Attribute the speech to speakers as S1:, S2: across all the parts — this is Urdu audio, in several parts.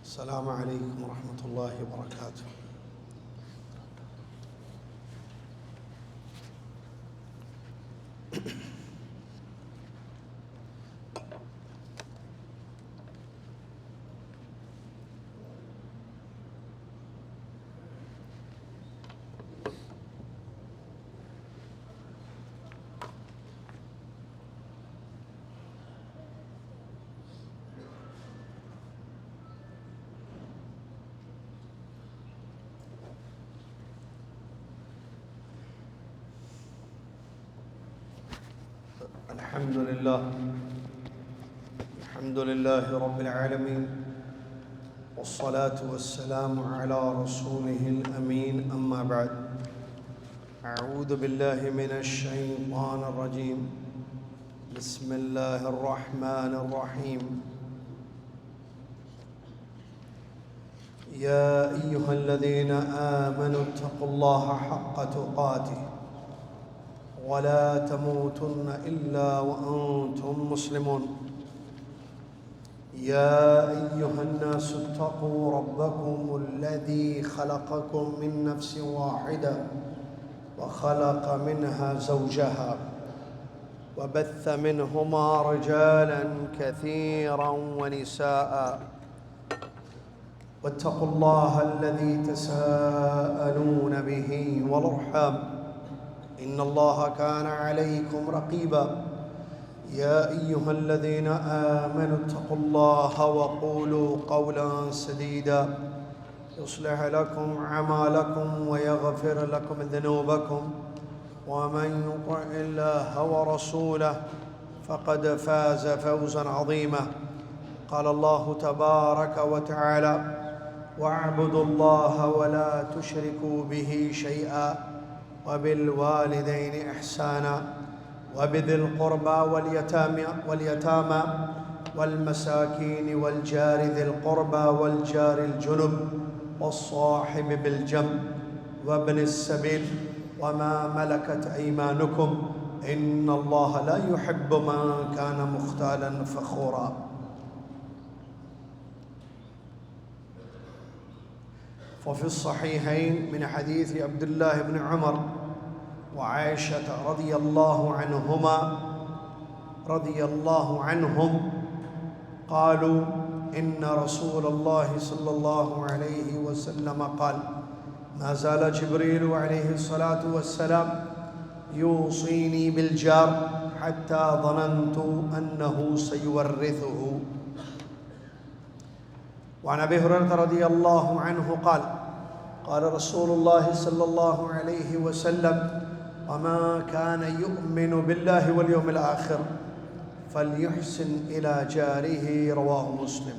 S1: السلام عليكم ورحمة الله وبركاته. الحمد لله رب العالمين، والصلاة والسلام على رسوله الأمين. أما بعد، أعوذ بالله من الشيطان الرجيم. بسم الله الرحمن الرحيم. يا أيها الذين آمنوا اتقوا الله حق تقاته ولا تموتن إلا وأنتم مسلمون. يا أيها الناس اتقوا ربكم الذي خلقكم من نفس واحدة وخلق منها زوجها وبث منهما رجالا كثيرا ونساء، واتقوا الله الذي تساءلون به والأرحام، إن الله كان عليكم رقيبا. يا أيها الذين آمنوا اتقوا الله وقولوا قولا سديدا يصلح لكم أعمالكم ويغفر لكم ذنوبكم، ومن يطع الله ورسوله فقد فاز فوزا عظيما. قال الله تبارك وتعالى: واعبدوا الله ولا تشركوا به شيئا وبالوالدين إحسانا وبذي القربى واليتامى والمساكين والجار ذي القربى والجار الجنب والصاحب بالجنب وابن السبيل وما ملكت أيمانكم، إن الله لا يحب من كان مختالا فخورا. وفي الصحيحين من حديث عبد الله بن عمر وعائشة رضي الله عنهم قالوا: إن رسول الله صلى الله عليه وسلم قال: ما زال جبريل عليه الصلاة والسلام يوصيني بالجار حتى ظننت أنه سيورثه. وعن أبي هريرة رضي الله عنه قال: قال رسول الله صلى الله عليه وسلم: وما كان يؤمن بالله واليوم الآخر فليحسن إلى جاره. رواه مسلم.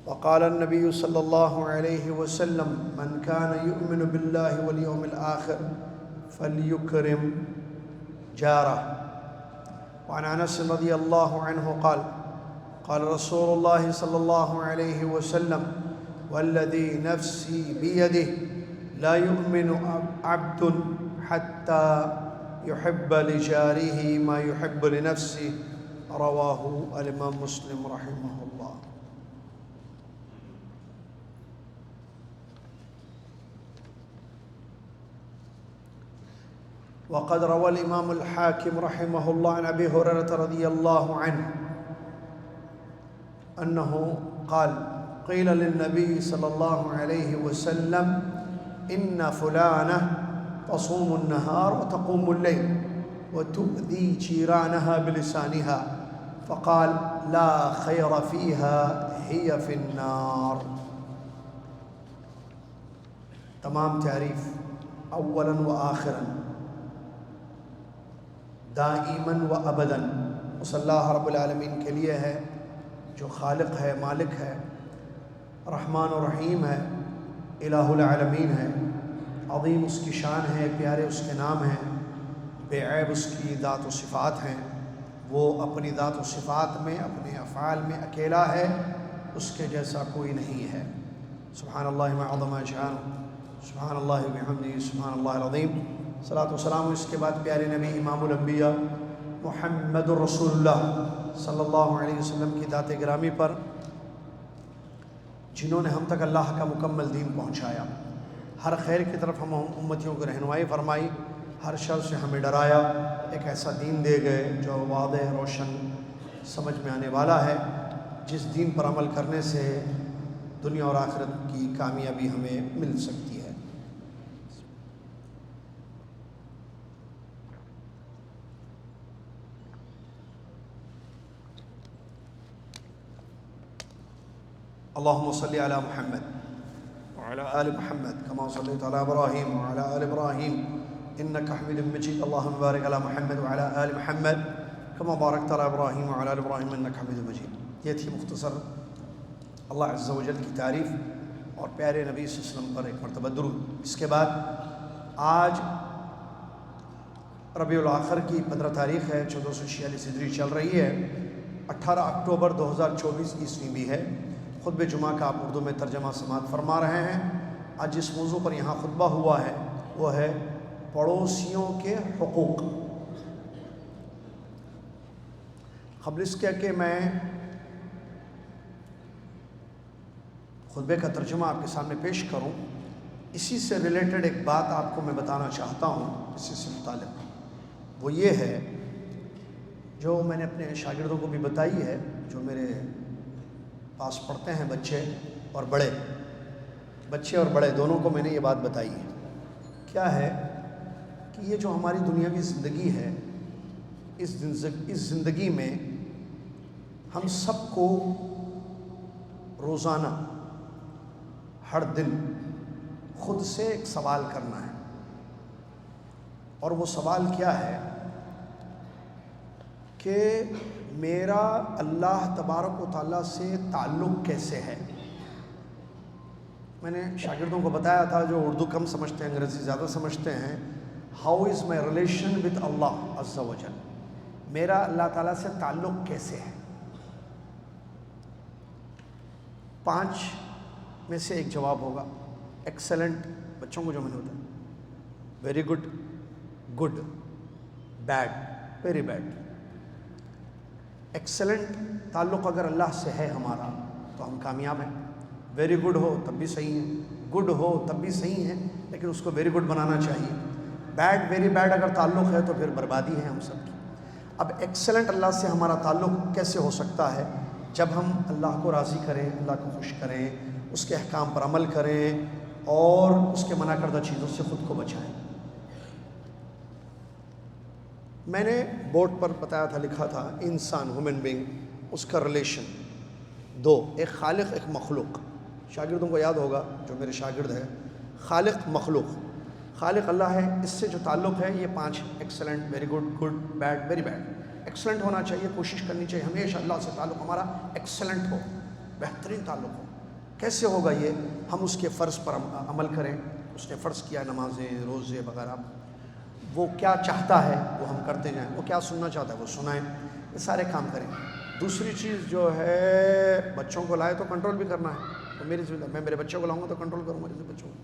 S1: وقال النبي صلى الله عليه وسلم: من كان يؤمن بالله واليوم الآخر فليكرم جاره. وعن أنس رضي الله عنه قال: قال رسول الله صلى الله عليه وسلم: والذي نفسي بيده لا يؤمن عبد حتى يحب لجاره ما يحب لنفسه. رواه الإمام مسلم رحمه الله. وقد روى الإمام الحاكم رحمه الله عن أبي هريرة رضي الله عنه أنه قال: قيل للنبي صلى الله عليه وسلم: إن فلانة تصوم النهار وتقوم الليل وتؤذي جيرانها بلسانها، فقال: لا خير فيها، هي في النار. تمام تعریف اولا و آخرا دائما و ابدا اس اللہ رب العالمین کے لیے ہے جو خالق ہے، مالک ہے، رحمان و رحیم ہے، الہ العالمین ہے، عظیم اس کی شان ہے، پیارے اس کے نام ہیں، بے عیب اس کی ذات و صفات ہیں. وہ اپنی ذات و صفات میں، اپنے افعال میں اکیلا ہے، اس کے جیسا کوئی نہیں ہے. سبحان اللہ ما عظم شانہ، سبحان اللہ بحمدہ، سبحان اللہ العظیم. صلاۃ و سلام اس کے بعد پیارے نبی امام الانبیاء محمد الرسول اللہ صلی اللہ علیہ وسلم کی ذات گرامی پر، جنہوں نے ہم تک اللہ کا مکمل دین پہنچایا، ہر خیر کی طرف ہم امتیوں کو رہنمائی فرمائی، ہر شر سے ہمیں ڈرایا، ایک ایسا دین دے گئے جو واضح روشن سمجھ میں آنے والا ہے، جس دین پر عمل کرنے سے دنیا اور آخرت کی کامیابی ہمیں مل سکتی ہے۔ اللہم صلی علی محمد وعلی آل محمد کما صلیت علی ابراہیم وعلی آل ابراہیم انک حمید مجید، اللہم بارک علی محمد وعلی آل محمد کما بارکت علی ابراہیم وعلی آل ابراہیم انک حمید مجید۔ یہ تھی مختصر اللہ عز و جل کی تعریف اور پیارے نبی صلی اللہ علیہ وسلم پر ایک مرتبہ درود۔ اس کے بعد آج ربیع الاخر کی 15 تاریخ ہے، 1446 ہجری چل رہی ہے، 18 اکتوبر 2024 عیسوی بھی ہے۔ خطبہ جمعہ کا آپ اردو میں ترجمہ سماعت فرما رہے ہیں۔ آج جس موضوع پر یہاں خطبہ ہوا ہے وہ ہے پڑوسیوں کے حقوق۔ قبل اس کے کہ میں خطبے کا ترجمہ آپ کے سامنے پیش کروں، اسی سے ریلیٹڈ ایک بات آپ کو میں بتانا چاہتا ہوں، اسی سے متعلق۔ وہ یہ ہے جو میں نے اپنے شاگردوں کو بھی بتائی ہے، جو میرے پاس پڑھتے ہیں بچے اور بڑے، بچے اور بڑے دونوں کو میں نے یہ بات بتائی ہے۔ کیا ہے کہ یہ جو ہماری دنیاوی زندگی ہے، اس زندگی میں ہم سب کو روزانہ ہر دن خود سے ایک سوال کرنا ہے، اور وہ سوال کیا ہے کہ میرا اللہ تبارک و تعالیٰ سے تعلق کیسے ہے۔ میں نے شاگردوں کو بتایا تھا جو اردو کم سمجھتے ہیں، انگریزی زیادہ سمجھتے ہیں، how is my relation with اللہ عز و جل، میرا اللہ تعالیٰ سے تعلق کیسے ہے۔ 5 میں سے ایک جواب ہوگا۔ ایکسلنٹ، بچوں کو جو میں نے ہوتا ہے، very good, good, bad, very bad. Excellent تعلق اگر اللہ سے ہے ہمارا تو ہم کامیاب ہیں، ویری گڈ ہو تب بھی صحیح ہے، گڈ ہو تب بھی صحیح ہے، لیکن اس کو ویری گڈ بنانا چاہیے۔ بیڈ، ویری بیڈ اگر تعلق ہے تو پھر بربادی ہے ہم سب کی۔ اب ایکسلنٹ اللہ سے ہمارا تعلق کیسے ہو سکتا ہے؟ جب ہم اللہ کو راضی کریں، اللہ کو خوش کریں، اس کے احکام پر عمل کریں اور اس کے منع کردہ چیزوں سے خود کو بچائیں۔ میں نے بورڈ پر بتایا تھا، لکھا تھا انسان، ہیومن بینگ، اس کا ریلیشن 2، ایک خالق ایک مخلوق۔ شاگردوں کو یاد ہوگا جو میرے شاگرد ہیں، خالق مخلوق۔ خالق اللہ ہے، اس سے جو تعلق ہے یہ 5، excellent, very good, good, bad, very bad. Excellent ہونا چاہیے، کوشش کرنی چاہیے ہمیشہ اللہ سے تعلق ہمارا ایکسلنٹ ہو، بہترین تعلق ہو۔ کیسے ہوگا یہ؟ ہم اس کے فرض پر عمل کریں، اس نے فرض کیا نمازیں، روزے وغیرہ، وہ کیا چاہتا ہے وہ ہم کرتے جائیں، وہ کیا سننا چاہتا ہے وہ سنائیں، یہ سارے کام کریں۔ دوسری چیز جو ہے، بچوں کو لائے تو کنٹرول بھی کرنا ہے، تو میری ذمہ داری، میں میرے بچوں کو لاؤں گا تو کنٹرول کروں گا بچوں کو،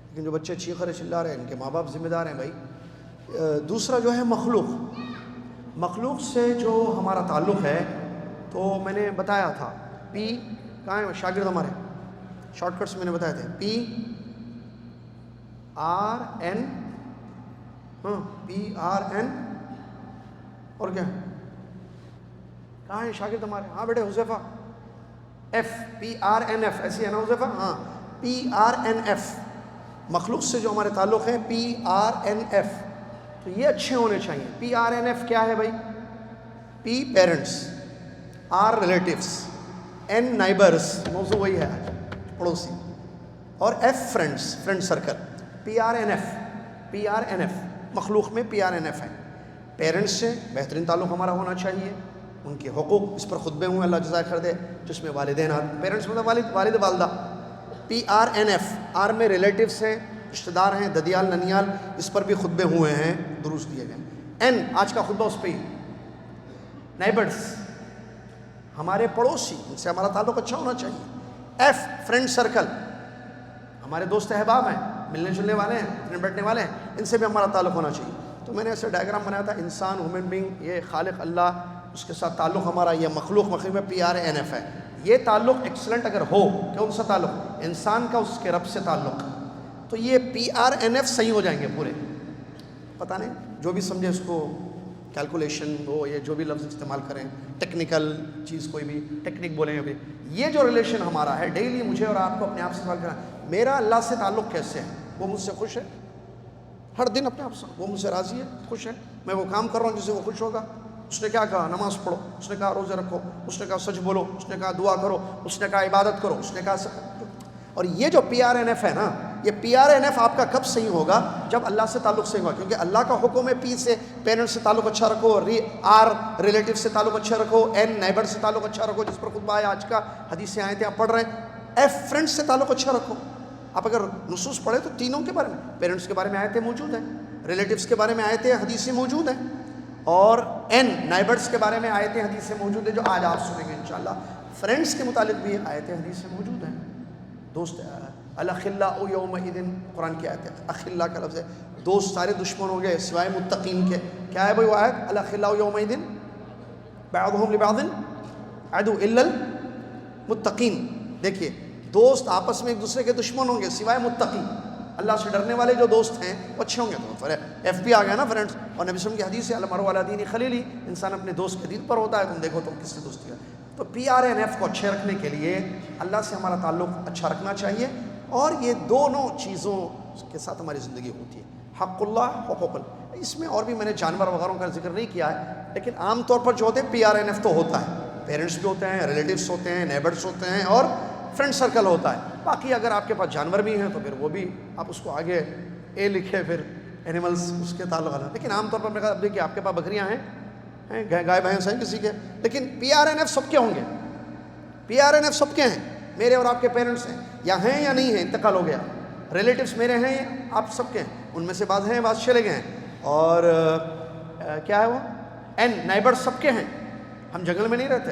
S1: لیکن جو بچے چیخ رہے چلا رہے ہیں ان کے ماں باپ ذمہ دار ہیں بھائی۔ دوسرا جو ہے مخلوق، مخلوق سے جو ہمارا تعلق ہے، تو میں نے بتایا تھا پی، کہاں ہے شاگرد ہمارے، شارٹ کٹس میں نے بتایا تھے، P R N, P R N, اور کیا کہاں ہے شاگرد ہمارے؟ ہاں بیٹے Huzaifa, F, P R N F, ایسی ہے نا حذیفہ؟ ہاں، پی آر این ایف، مخلوق سے جو ہمارے تعلق ہے، پی آر این ایف، تو یہ اچھے ہونے چاہیے۔ پی آر این ایف کیا ہے بھائی؟ P parents, R relatives, N neighbours, موضوع وہی ہے آج، پڑوسی، اور F friends, friend circle. P R N F, P R N F, مخلوق میں پی آر این ایف ہے۔ پیرنٹس سے بہترین تعلق ہمارا ہونا چاہیے، ان کے حقوق، اس پر خطبے ہوئے اللہ جزائے خیر دے، جس میں والدین، پیرنٹس مطلب والد والدہ۔ P R N F, R میں ریلیٹیوز ہیں، رشتہ دار ہیں، ددیال ننیال، اس پر بھی خطبے ہوئے ہیں، دروس دیے گئے۔ این، آج کا خطبہ اس پہ ہی، نیبرز، ہمارے پڑوسی، ان سے ہمارا تعلق اچھا ہونا چاہیے۔ ایف، فرینڈ سرکل، ہمارے دوست احباب ہیں، ملنے جلنے والے ہیں، اٹھنے بیٹھنے والے ہیں، ان سے بھی ہمارا تعلق ہونا چاہیے۔ تو میں نے ایسے ڈائیگرام بنایا تھا، انسان، ہیومن بینگ، یہ خالق اللہ، اس کے ساتھ تعلق ہمارا، یہ مخلوق میں پی آر این ایف ہے۔ یہ تعلق ایکسلنٹ اگر ہو، کون سا تعلق؟ انسان کا اس کے رب سے تعلق، تو یہ PRNF صحیح ہو جائیں گے پورے. پتہ نہیں جو بھی سمجھے اس کو کیلکولیشن ہو یا جو بھی لفظ استعمال کریں، ٹیکنیکل چیز کوئی بھی ٹیکنیک بولیں ابھی، یہ جو ریلیشن ہمارا ہے ڈیلی مجھے اور آپ کو اپنے آپ سے سوال کرنا، میرا اللہ سے تعلق کیسے ہے؟ وہ مجھ سے خوش ہے ہر دن اپنے آپ سے، وہ مجھ سے راضی ہے، خوش ہے، میں وہ کام کر رہا ہوں جس سے وہ خوش ہوگا. اس نے کیا کہا؟ نماز پڑھو، اس نے کہا روزے رکھو، اس نے کہا سچ بولو، اس نے کہا دعا کرو، اس نے کہا عبادت کرو، اس نے کہا اور یہ جو PRNF ہے نا، یہ PRNF آپ کا کب صحیح ہوگا؟ جب اللہ سے تعلق صحیح ہوگا، کیونکہ اللہ کا حکم ہے P سے پیرنٹ سے تعلق اچھا رکھو، R ریلیٹیو سے تعلق اچھا رکھو، N نیبر سے تعلق اچھا رکھو جس پر خطبہ ہے آج کا، حدیثیں آیتیں آپ پڑھ رہے ہیں، F فرینڈ سے تعلق اچھا رکھو. آپ اگر نصوص پڑھیں تو تینوں کے بارے میں، پیرنٹس کے بارے میں آیتیں موجود ہیں، ریلیٹیوز کے بارے میں آیتیں حدیثیں موجود ہیں، اور N نیبرس کے بارے میں آیتیں حدیثیں موجود ہیں جو آج آپ سنیں گے انشاءاللہ. فرینڈس کے متعلق بھی آیتیں حدیثیں موجود ہیں. دوست الاخلاء یومئذ، قرآن کی آیت ہے، اخلاء کا لفظ ہے، دوست سارے دشمن ہو گئے سوائے متقین کے. کیا ہے بھائی وہ آیت؟ الاخلاء یومئذ بعضهم لبعض عدو الا المتقین. دیکھیے دوست آپس میں ایک دوسرے کے دشمن ہوں گے سوائے متقین. اللہ سے ڈرنے والے جو دوست ہیں وہ اچھے ہوں گے. تو ایف بھی آ گیا نا فرینڈس. اور نبی صلی اللہ علیہ وسلم کی حدیث ہے المرء علی دین خلیلہ، انسان اپنے دوست کے دین پر ہوتا ہے. تم دیکھو تم کس سے دوستی ہے. تو PRNF کو اچھے رکھنے کے لیے اللہ سے ہمارا تعلق اچھا رکھنا چاہیے، اور یہ دونوں چیزوں کے ساتھ ہماری زندگی ہوتی ہے. حق اللہ، حقوق اللہ. اس میں اور بھی میں نے جانور وغیرہ کا ذکر نہیں کیا ہے، لیکن عام طور پر جو ہوتے ہیں PRNF تو ہوتا ہے. پیرنٹس بھی ہوتے ہیں، ریلیٹیوس ہوتے ہیں، نیبرس ہوتے ہیں، اور فرینڈ سرکل ہوتا ہے. باقی اگر آپ کے پاس جانور بھی ہیں تو پھر وہ بھی آپ اس کو آگے A لکھے، پھر اینیملس اس کے تعلق ہے. لیکن عام طور پر میں نے کہا اب دیکھیے آپ کے پاس بکریاں ہیں، گائے بھینس ہیں کسی کے، لیکن PRNF سب کے ہوں گے. PRNF سب کے ہیں، میرے اور آپ کے پیرنٹس ہیں، یا ہیں یا نہیں ہیں، انتقال ہو گیا. ریلیٹیوس میرے ہیں، آپ سب کے ہیں، ان میں سے بعض ہیں بعض چلے گئے ہیں. اور کیا ہے وہ N نیبر سب کے ہیں. ہم جنگل میں نہیں رہتے،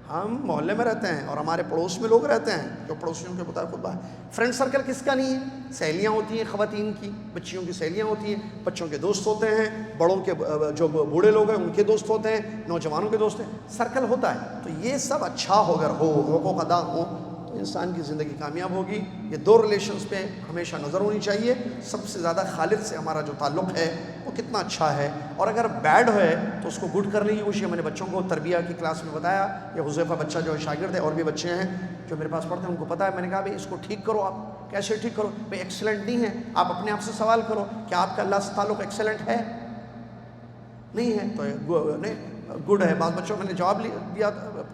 S1: ہم محلے میں رہتے ہیں، اور ہمارے پڑوس میں لوگ رہتے ہیں جو پڑوسیوں کے مطابق خطبہ ہے. فرینڈ سرکل کس کا نہیں ہے؟ سہیلیاں ہوتی ہیں خواتین کی، بچیوں کی سہیلیاں ہوتی ہیں، بچوں کے دوست ہوتے ہیں، بڑوں کے جو بوڑھے لوگ ہیں ان کے دوست ہوتے ہیں، نوجوانوں کے دوست ہیں، سرکل ہوتا ہے. تو یہ سب اچھا اگر ہو، حقوق ادا ہو، تو انسان کی زندگی کامیاب ہوگی. یہ دو ریلیشنز پہ ہمیشہ نظر ہونی چاہیے. سب سے زیادہ خالق سے ہمارا جو تعلق ہے وہ کتنا اچھا ہے، اور اگر بیڈ ہے تو اس کو گڈ کرنے کی کوشش. میں نے بچوں کو تربیہ کی کلاس میں بتایا، یہ حذیفہ بچہ جو شاگرد ہے، اور بھی بچے ہیں جو میرے پاس پڑھتے ہیں ان کو پتہ ہے. میں نے کہا بھائی اس کو ٹھیک کرو. آپ کیسے ٹھیک کرو؟ بھائی ایکسلنٹ نہیں ہے، آپ اپنے آپ سے سوال کرو کہ آپ کا اللہ سے تعلق ایکسلنٹ ہے؟ نہیں ہے تو نہیں گڈ ہے. بعض بچوں میں نے جواب دیا،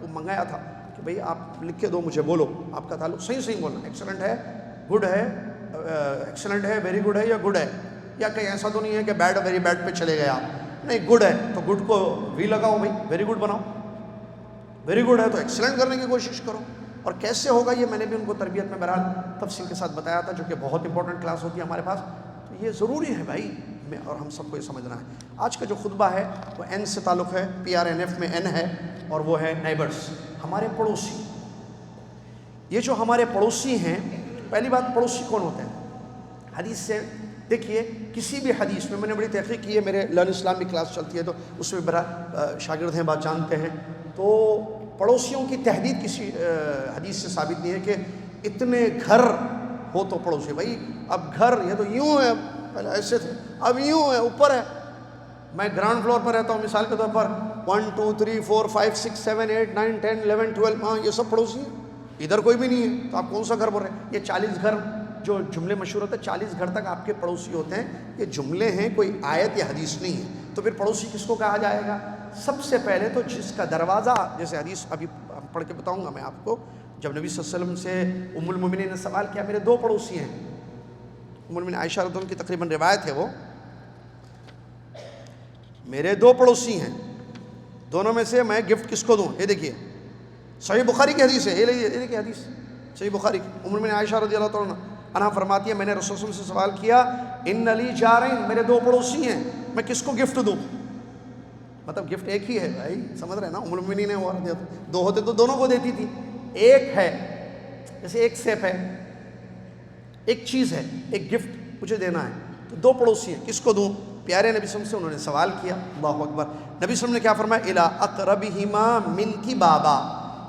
S1: منگایا تھا کہ بھئی آپ لکھ کے دو مجھے، بولو آپ کا تعلق صحیح بولنا. ایکسلنٹ ہے، گڈ ہے، ایکسلنٹ ہے، ویری گڈ ہے، یا گڈ ہے؟ یا کہیں ایسا تو نہیں ہے کہ بیڈ ویری بیڈ پہ چلے گئے آپ؟ نہیں، گڈ ہے تو گڈ کو وی لگاؤ بھائی، ویری گڈ بناؤ. ویری گڈ ہے تو ایکسلنٹ کرنے کی کوشش کرو. اور کیسے ہوگا یہ میں نے بھی ان کو تربیت میں بہرحال تفصیل کے ساتھ بتایا تھا، جو کہ بہت امپورٹنٹ کلاس ہوتی ہے ہمارے پاس. تو یہ ضروری ہے بھائی، اور ہم سب کو یہ سمجھنا ہے. آج کا جو خطبہ ہے وہ N سے تعلق ہے، PRNF میں N ہے، اور وہ ہے نیبرس، ہمارے پڑوسی. یہ جو ہمارے پڑوسی ہیں، پہلی بات پڑوسی کون ہوتے ہیں؟ حدیث سے دیکھیے، کسی بھی حدیث میں نے بڑی تحقیق کی ہے، میرے لرن اسلام کی کلاس چلتی ہے تو اس میں بڑا شاگرد ہیں، بات جانتے ہیں. تو پڑوسیوں کی تحدید کسی حدیث سے ثابت نہیں ہے کہ اتنے گھر ہو تو پڑوسی. بھائی اب گھر یہ تو یوں ہے، پہلے ایسے تھے، اب یوں ہے، اوپر ہے. میں گراؤنڈ فلور پر رہتا ہوں مثال کے طور پر، 1 2 3 4 5 6 7 8 9 10 11 12، ہاں یہ سب پڑوسی ہیں. ادھر کوئی بھی نہیں ہے تو آپ کون سا گھر بول رہے ہیں؟ یہ 40 گھر جو جملے مشہور ہوتے ہیں، 40 گھر تک آپ کے پڑوسی ہوتے ہیں. یہ جملے ہیں، کوئی آیت یا حدیث نہیں ہے. تو پھر پڑوسی کس کو کہا جائے گا؟ سب سے پہلے تو جس کا دروازہ، جیسے حدیث ابھی پڑھ کے بتاؤں گا میں آپ کو، جب نبی صلی اللہ علیہ وسلم سے ام المؤمنین نے سوال کیا، میرے 2 پڑوسی ہیں. ام المؤمنین عائشہ رضی اللہ عنہا کی تقریباً روایت ہے، وہ میرے 2 پڑوسی ہیں، دونوں میں سے میں گفٹ کس کو دوں؟ یہ دیکھیے صحیح بخاری کی حدیث ہے، یہ دیکھیے حدیث صحیح بخاری کی. ام المؤمنین عائشہ رضی اللہ عنہا فرماتی ہے، میں نے رسول اللہ سے سوال کیا، ان لی جارین، میرے 2 پڑوسی ہیں، میں کس کو گفٹ دوں؟ مطلب گفٹ ایک ہی ہے بھائی، سمجھ رہے ہیں نا. ام المؤمنین نے 2 ہوتے تو دونوں کو دیتی تھی. ایک ہے، جیسے ایک سیف ہے، ایک چیز ہے، ایک گفٹ مجھے دینا ہے، تو 2 پڑوسی ہیں، کس کو دوں؟ پیارے نبی صلی اللہ علیہ وسلم سے انہوں نے سوال کیا. اللہ اکبر. نبی صلی اللہ علیہ وسلم نے کیا فرمایا؟ الی اقربہما منکی بابا،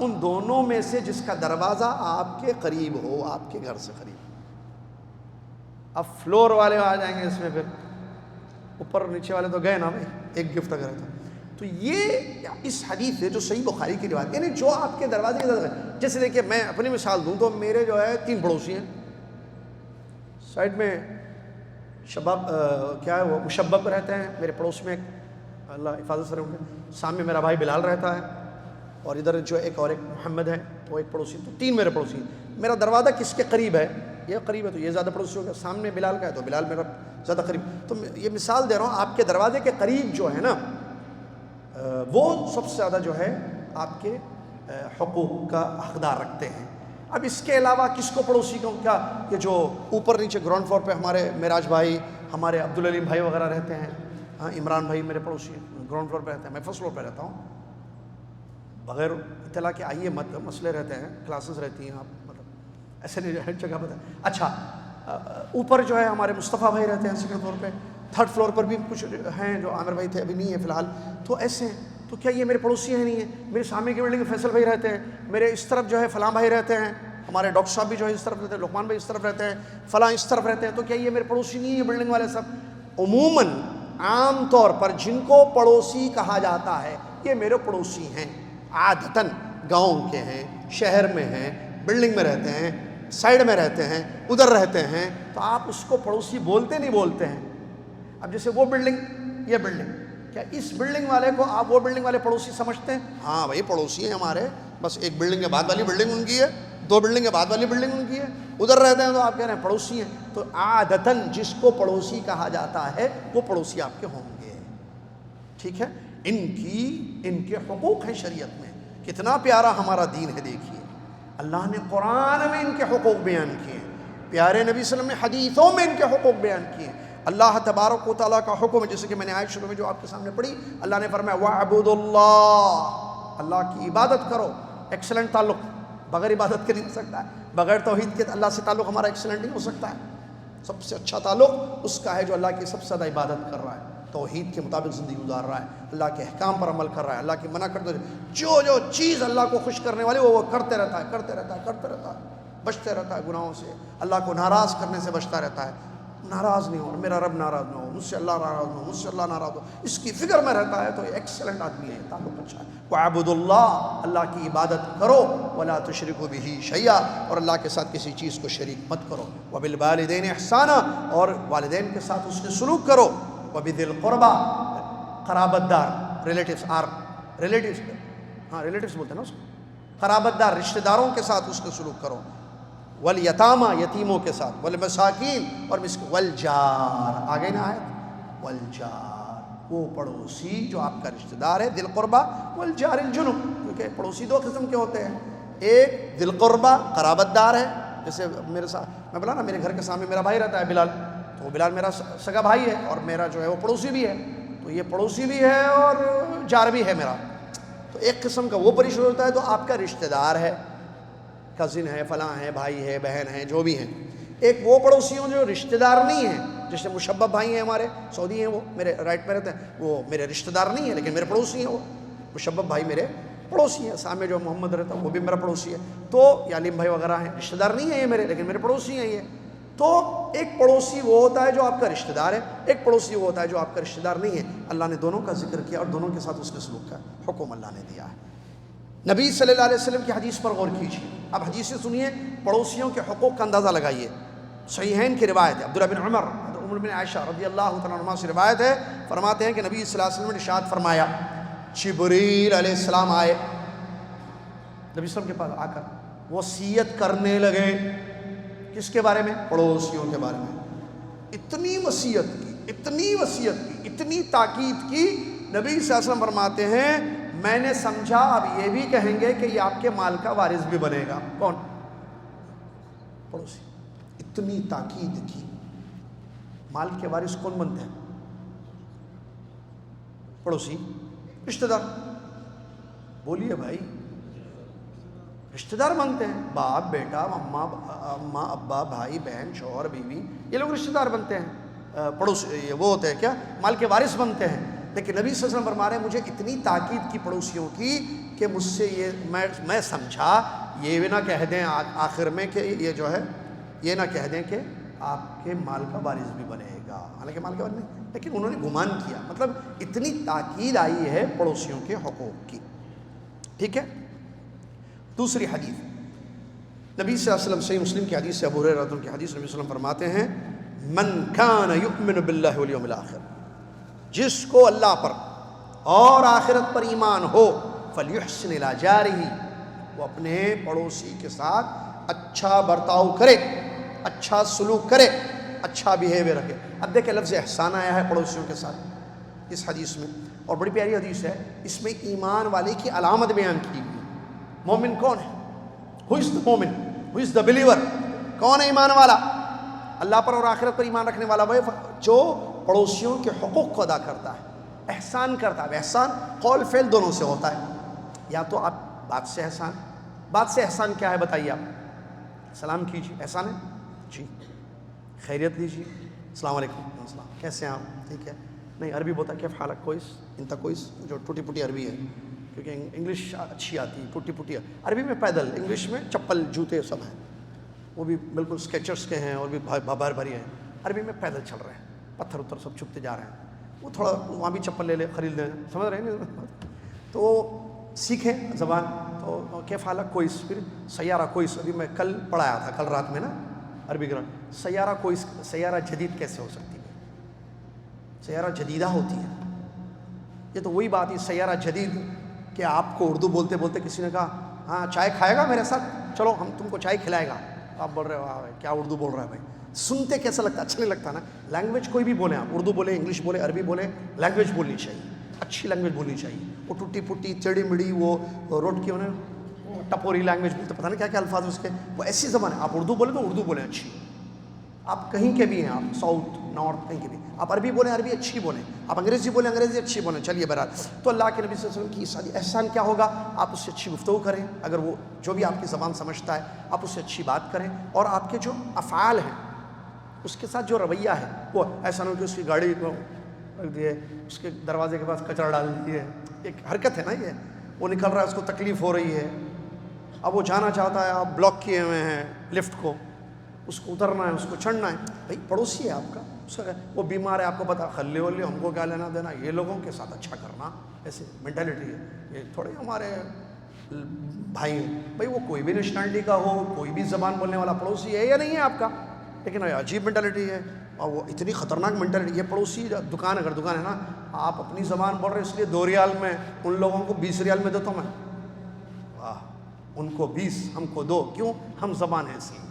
S1: ان دونوں میں سے جس کا دروازہ آپ کے قریب ہو، آپ کے گھر سے قریب. اب فلور والے آ جائیں گے اس میں، پھر اوپر نیچے والے تو گئے نا بھائی، ایک گفٹ اگر ہے تو یہ اس حدیث سے جو صحیح بخاری کی روایت، یعنی جو آپ کے دروازے کے دروازے. جیسے دیکھیے میں اپنی مثال دوں تو میرے جو ہے 3 پڑوسی ہیں. سائڈ میں شباب کیا ہے وہ مشبب رہتے ہیں میرے پڑوس میں، اللہ حفاظت سے رہوں گے. سامنے میرا بھائی بلال رہتا ہے، اور ادھر جو ایک محمد ہے وہ ایک پڑوسی. تو 3 میرے پڑوسی ہیں. میرا دروازہ کس کے قریب ہے؟ یہ قریب ہے تو یہ زیادہ پڑوسی ہو گیا. سامنے بلال کا ہے تو بلال میرا زیادہ قریب. تو یہ مثال دے رہا ہوں، آپ کے دروازے کے قریب جو ہے نا وہ سب سے زیادہ جو ہے آپ کے حقوق کا حقدار رکھتے ہیں. اب اس کے علاوہ کس کو پڑوسی کو کیا، یہ جو اوپر نیچے گراؤنڈ فلور پہ ہمارے معراج بھائی، ہمارے عبدالعلیم بھائی وغیرہ رہتے ہیں. ہاں عمران بھائی میرے پڑوسی ہیں، گراؤنڈ فلور پہ رہتے ہیں، میں فرسٹ فلور پہ رہتا ہوں. بغیر اطلاع کے آئیے مت، مسئلے رہتے ہیں، کلاسز رہتی ہیں، آپ مطلب ایسے نہیں ہر جگہ پہ. اچھا اوپر جو ہے ہمارے مصطفیٰ بھائی رہتے ہیں 2nd فلور پہ. 3rd فلور پر بھی کچھ ہیں جو عامر بھائی تھے، ابھی نہیں ہے فی الحال. تو ایسے ہیں. تو کیا یہ میرے پڑوسی ہیں؟ نہیں ہیں. میرے سامنے کی بلڈنگ میں فیصل بھائی رہتے ہیں، میرے اس طرف جو ہے فلاں بھائی رہتے ہیں، ہمارے ڈاکٹر صاحب بھی جو ہے اس طرف رہتے ہیں، لقمان بھائی اس طرف رہتے ہیں، فلاں اس طرف رہتے ہیں. تو کیا یہ میرے پڑوسی نہیں ہیں بلڈنگ والے سب؟ عموماً عام طور پر جن کو پڑوسی کہا جاتا ہے یہ میرے پڑوسی ہیں. عادتاً گاؤں کے ہیں، شہر میں ہیں، بلڈنگ میں رہتے ہیں، سائڈ میں رہتے ہیں، ادھر رہتے ہیں. تو آپ اس کو پڑوسی بولتے نہیں بولتے ہیں. اب جیسے وہ بلڈنگ یہ بلڈنگ، کیا اس بلڈنگ والے کو آپ وہ بلڈنگ والے پڑوسی سمجھتے ہیں؟ ہاں بھائی پڑوسی ہیں ہمارے، بس ایک بلڈنگ کے بعد والی بلڈنگ ان کی ہے، 2 بلڈنگ کے بعد والی بلڈنگ ان کی ہے، ادھر رہتے ہیں تو آپ کہہ رہے ہیں پڑوسی ہیں. تو عادتاً جس کو پڑوسی کہا جاتا ہے وہ پڑوسی آپ کے ہوں گے. ٹھیک ہے. ان کے حقوق ہیں شریعت میں. کتنا پیارا ہمارا دین ہے. دیکھیے اللہ نے قرآن میں ان کے حقوق بیان کیے، پیارے نبی صلی اللہ علیہ وسلم نے حدیثوں میں ان کے حقوق بیان کیے. اللہ تبارک و تعالیٰ کا حکم ہے، جیسے کہ میں نے آیت شروع میں جو آپ کے سامنے پڑھی، اللہ نے فرمایا وَاعْبُدُوا اللَّهَ، اللہ کی عبادت کرو. ایکسلنٹ تعلق بغیر عبادت کے نہیں ہو سکتا ہے. بغیر توحید کے اللہ سے تعلق ہمارا ایکسلنٹ نہیں ہو سکتا ہے. سب سے اچھا تعلق اس کا ہے جو اللہ کی سب سے زیادہ عبادت کر رہا ہے، توحید کے مطابق زندگی گزار رہا ہے، اللہ کے احکام پر عمل کر رہا ہے، اللہ کی منع کرتے جو چیز اللہ کو خوش کرنے والی وہ کرتے رہتا ہے، کرتے رہتا ہے، بچتے رہتا ہے گناہوں سے، اللہ کو ناراض کرنے سے بچتا رہتا ہے. ناراض نہیں ہو، میرا رب ناراض نہ ہو، مجھ سے اللہ ناراض نہ ہو، مجھ سے اللہ ناراض ہو، اس کی فکر میں رہتا ہے تو یہ ایکسلنٹ آدمی ہے، تعلق اچھا ہے. وَاعْبُدُوا اللَّهَ، اللہ کی عبادت کرو، وَلَا تُشْرِكُوا بِهِ شَيْئًا، اور اللہ کے ساتھ کسی چیز کو شریک مت کرو. وَبِالْوَالِدَيْنِ إِحْسَانًا، اور والدین کے ساتھ اس نے سلوک کرو. وَبِذِي الْقُرْبَى، قرابت دار، ریلیٹیوز بولتے ہیں نا اس کو، قرابت دار رشتہ داروں کے ساتھ اس نے سلوک کرو. والیتامى، یتیموں کے ساتھ. والمساکین، اور والجار، آگے نہ آئے والجار، وہ پڑوسی جو آپ کا رشتہ دار ہے، ذی القربہ، والجار الجنب، کیونکہ پڑوسی 2 قسم کے ہوتے ہیں. ایک ذی القربہ قرابت دار ہے، جیسے میرے ساتھ میں بولا نا میرے گھر کے سامنے میرا بھائی رہتا ہے بلال، تو بلال میرا سگا بھائی ہے اور میرا جو ہے وہ پڑوسی بھی ہے. تو یہ پڑوسی بھی ہے اور جار بھی ہے میرا. تو ایک قسم کا وہ پریشان ہوتا ہے تو آپ کا رشتہ دار ہے، کزن ہے، فلاں ہے، بھائی ہے، بہن ہے، جو بھی ہیں. ایک وہ پڑوسی ہوں جو رشتہ دار نہیں ہیں، جیسے مشبب بھائی ہیں ہمارے سعودی ہیں، وہ میرے رائٹ میں رہتے ہیں، وہ میرے رشتہ دار نہیں ہیں لیکن میرے پڑوسی ہیں. وہ مشبب بھائی میرے پڑوسی ہیں. سامنے جو محمد رہتا ہے وہ بھی میرا پڑوسی ہے. تو یا علیم بھائی وغیرہ ہیں، رشتہ دار نہیں ہیں یہ میرے لیکن میرے پڑوسی ہیں یہ. تو ایک پڑوسی وہ ہوتا ہے جو آپ کا رشتہ دار ہے، ایک پڑوسی وہ ہوتا ہے جو آپ کا رشتہ دار نہیں ہے. اللہ نے دونوں کا ذکر کیا اور دونوں کے ساتھ اس کے سلوک کا حکم اللہ نے دیا ہے. نبی صلی اللہ علیہ وسلم کی حدیث پر غور کیجیے. اب حدیث سے سنیے، پڑوسیوں کے حقوق کا اندازہ لگائیے. صحیحین کی روایت ہے، عبداللہ بن عمر بن عائشہ رضی اللہ تعالیٰ عنہما سے روایت ہے، فرماتے ہیں کہ نبی صلی اللہ علیہ وسلم نے ارشاد فرمایا، جبریل علیہ السلام آئے نبی صلی اللہ علیہ وسلم کے پاس، آ کر وصیت کرنے لگے. کس کے بارے میں؟ پڑوسیوں کے بارے میں. اتنی وصیت کی، اتنی تاکید کی. نبی صلی اللہ علیہ وسلم فرماتے ہیں میں نے سمجھا اب یہ بھی کہیں گے کہ یہ آپ کے مال کا وارث بھی بنے گا. کون؟ پڑوسی. اتنی تاکید کی. مال کے وارث کون بنتے ہیں؟ پڑوسی، رشتہ دار. بولیے بھائی، رشتہ دار بنتے ہیں. باپ، بیٹا، اماں ابا، بھائی بہن، شوہر بیوی، یہ لوگ رشتہ دار بنتے ہیں. پڑوسی وہ ہوتے ہیں کیا؟ مال کے وارث بنتے ہیں. لیکن نبی صلی اللہ علیہ وسلم فرما رہے ہیں مجھے اتنی تاکید کی پڑوسیوں کی کہ مجھ سے یہ میں سمجھا یہ نہ کہہ دیں آخر میں کہ یہ جو ہے یہ نہ کہہ دیں کہ آپ کے مال کا وارث بھی بنے گا، حالانکہ مال کا وارث نہیں، لیکن انہوں نے گمان کیا، مطلب اتنی تاکید آئی ہے پڑوسیوں کے حقوق کی. ٹھیک ہے. دوسری حدیث نبی صلی اللہ علیہ وسلم صحیح مسلم کی حدیث سے، ابو ہریرہ رضی اللہ عنہ کی حدیث، نبی صلی اللہ علیہ وسلم فرماتے ہیں من کان یؤمن باللہ والیوم الآخر، جس کو اللہ پر اور آخرت پر ایمان ہو، فلیحسن الی جارہ، وہ اپنے پڑوسی کے ساتھ اچھا برتاؤ کرے، اچھا سلوک کرے، اچھا بیہیویئر رکھے. اب دیکھیں لفظ احسان آیا ہے پڑوسیوں کے ساتھ اس حدیث میں، اور بڑی پیاری حدیث ہے. اس میں ایمان والے کی علامت بیان کی ہوئی. مومن کون ہے؟ ہو از دا مومن، ہو از دا بلیور. کون ہے ایمان والا؟ اللہ پر اور آخرت پر ایمان رکھنے والا وہ جو پڑوسیوں کے حقوق کو ادا کرتا ہے، احسان کرتا ہے. احسان قول فعل دونوں سے ہوتا ہے. یا تو آپ بات سے احسان، بات سے احسان کیا ہے بتائیے آپ؟ سلام کیجیے، احسان ہے جی. خیریت لیجیے، السلام علیکم، السلام، کیسے ہیں آپ؟ ٹھیک ہے. نہیں عربی بولتا کیف حالک کوئس، انتا کوئس، جو ٹوٹی پوٹی عربی ہے، کیونکہ انگلش اچھی آتی ہے، ٹوٹی پوٹی. عربی میں پیدل، انگلش میں چپل جوتے سب ہیں، وہ بھی بالکل اسکیچرس کے ہیں اور بھی بھر بھری ہیں. عربی میں پیدل چل رہے ہیں، پتھر اتر سب چھپتے جا رہے ہیں. وہ تھوڑا وہاں بھی چپل لے لے، خرید لیں، سمجھ رہے ہیں. تو سیکھیں زبان. تو کیف حالک کوئس، پھر سیارہ کوئس. ابھی میں کل پڑھایا تھا، کل رات میں نا عربی گرام. سیارہ کوئس، سیارہ جدید کیسے ہو سکتی ہے؟ سیارہ جدیدہ ہوتی ہے. یہ تو وہی بات ہے سیارہ جدید، کہ آپ کو اردو بولتے بولتے کسی نے کہا ہاں چائے کھائے گا میرے ساتھ، چلو ہم تم کو چائے کھلائے گا. آپ بول رہے ہو واہ کیا اردو بول رہا ہے بھائی. سنتے کیسا لگتا ہے؟ اچھا نہیں لگتا نا. لینگویج کوئی بھی بولیں آپ، اردو بولیں، انگلش بولیں، عربی بولیں، لینگویج بولنی چاہیے، اچھی لینگویج بولنی چاہیے. وہ ٹوٹی پھوٹی ٹیڑھی مڑی وہ روڈ کی انہیں ٹپوری لینگویج بولتے، پتہ نہیں کیا کیا الفاظ اس کے، وہ ایسی زبان ہے. آپ اردو بولیں تو اردو بولیں اچھی. آپ کہیں کے بھی ہیں، آپ ساؤتھ نارتھ کہیں کے بھی، آپ عربی بولیں عربی اچھی بولیں، آپ انگریزی بولیں انگریزی اچھی بولیں. چلیے بہرحال، تو اللہ کے نبی صلی اللہ علیہ وسلم کی ساری احسان کیا ہوگا؟ آپ اس سے اچھی گفتگو کریں، اگر وہ جو بھی آپ کی زبان سمجھتا ہے آپ اس سے اچھی بات کریں، اور آپ کے جو افعال ہیں اس کے ساتھ جو رویہ ہے وہ ایسا نہ ہو کہ اس کی گاڑی کو رکھ دیے، اس کے دروازے کے پاس کچرا ڈال دیے. ایک حرکت ہے نا، یہ وہ نکل رہا ہے، اس کو تکلیف ہو رہی ہے، اب وہ جانا چاہتا ہے، آپ بلاک کیے ہوئے ہیں لفٹ کو، اس کو اترنا ہے، اس کو چڑھنا ہے. بھائی پڑوسی ہے آپ کا، اس کا وہ بیمار ہے، آپ کو پتا خلے والے ہم کو کیا لینا دینا. یہ لوگوں کے ساتھ اچھا کرنا، ایسی مینٹلٹی ہے. یہ تھوڑے ہمارے بھائی ہیں، بھائی وہ کوئی بھی نیشنلٹی کا ہو، کوئی بھی زبان بولنے والا پڑوسی ہے یا نہیں ہے آپ کا، لیکن عجیب مینٹلٹی ہے. اور وہ اتنی خطرناک مینٹلٹی. یہ پڑوسی دکان، اگر دکان ہے نا، آپ اپنی زبان بول رہے اس لیے 2 ریال میں ان لوگوں کو 20 ریال میں دیتا ہوں میں. واہ، ان کو 20 ہم کو 2، کیوں؟ ہم زبان ہے. اس لیے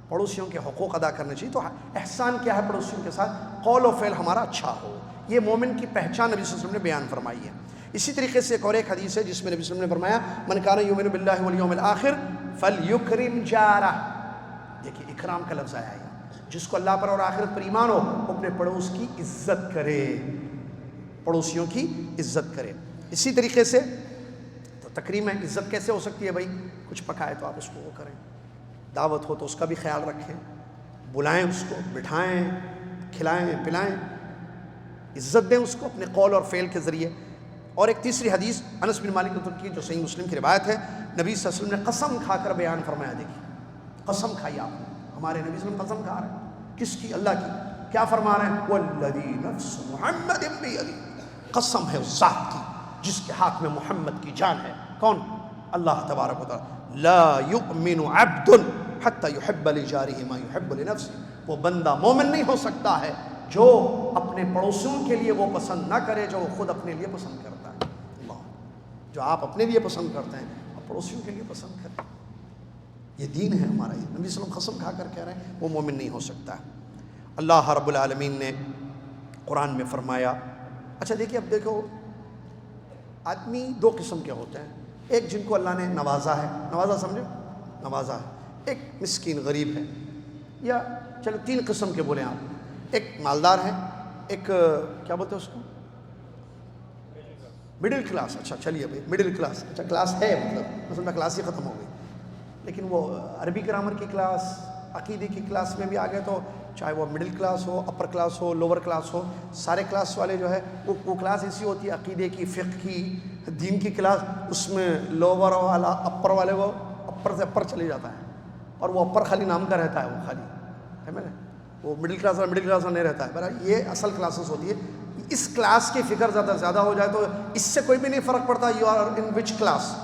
S1: پڑوسیوں کے حقوق ادا کرنے چاہیے. تو احسان کیا ہے پڑوسیوں کے ساتھ؟ قول و فعل ہمارا اچھا ہو. یہ مومن کی پہچان نبی صلی اللہ علیہ وسلم نے بیان فرمائی ہے. اسی طریقے سے ایک حدیث ہے جس میں نبی صلی اللہ علیہ وسلم نے فرمایا من کان یؤمن باللہ والیوم الآخر فلیکرم جارہ. دیکھیے اکرام کا لفظ آیا ہے. جس کو اللہ پر اور آخرت پر ایمان ہو وہ اپنے پڑوس کی عزت کرے، پڑوسیوں کی عزت کرے. اسی طریقے سے تو تکریم میں عزت کیسے ہو سکتی ہے؟ بھائی کچھ پکائے تو آپ اس کو وہ کریں، دعوت ہو تو اس کا بھی خیال رکھیں، بلائیں اس کو، بٹھائیں، کھلائیں پلائیں، عزت دیں اس کو اپنے قول اور فعل کے ذریعے. اور ایک تیسری حدیث انس بن مالک رضی اللہ عنہ کی جو صحیح مسلم کی روایت ہے، نبی صلی اللہ علیہ وسلم نے قسم کھا کر بیان فرمایا. دیکھیے قسم کھائی آپ نے، ہمارے نبی صلی اللہ علیہ وسلم قسم کھا رہے ہیں. کس کی؟ اللہ کی. کیا فرما رہے ہیں؟ والذی نفس محمد بیدہ، قسم ہے اس ذات کی جس کے ہاتھ میں محمد کی جان ہے. کون؟ اللہ تبارک و تعالی. لا یؤمن عبد حتی یحب لجارہ ما یحب لنفسہ. وہ بندہ مومن نہیں ہو سکتا ہے جو اپنے پڑوسیوں کے لیے وہ پسند نہ کرے جو وہ خود اپنے لیے پسند کرتا ہے. اللہ، جو آپ اپنے لیے پسند کرتے ہیں آپ پڑوسیوں کے لیے پسند کریں. یہ دین ہے ہمارا. یہ نبی صلی اللہ علیہ وسلم قسم کھا کر کہہ رہے ہیں وہ مومن نہیں ہو سکتا ہے. اللہ رب العالمین نے قرآن میں فرمایا. اچھا دیکھیے، اب دیکھو آدمی 2 قسم کے ہوتے ہیں. ایک جن کو اللہ نے نوازا ہے، نوازا سمجھو، نوازا ہے. ایک مسکین غریب ہے، یا چلو 3 قسم کے بولیں آپ. ایک مالدار ہے، ایک کیا بولتے ہیں اس کو، مڈل کلاس. اچھا چلیے بھائی مڈل کلاس. اچھا کلاس ہے، مطلب کلاس ہی ختم ہو گئی، لیکن وہ عربی گرامر کی کلاس، عقیدے کی کلاس میں بھی آ گئے. تو چاہے وہ مڈل کلاس ہو، اپر کلاس ہو، لوور کلاس ہو، سارے کلاس والے جو ہے وہ کلاس ایسی ہوتی ہے عقیدے کی، فقہ کی، دین کی کلاس اس میں لوور والا اپر والے کو اپر سے اپر چلی جاتا ہے، اور وہ اپر خالی نام کا رہتا ہے، وہ خالی ہے میں نے، وہ مڈل کلاس والا نہیں رہتا ہے. برابر یہ اصل کلاسز ہوتی ہے. اس کلاس کی فکر زیادہ ہو جائے تو اس سے کوئی بھی نہیں فرق پڑتا you are in which class,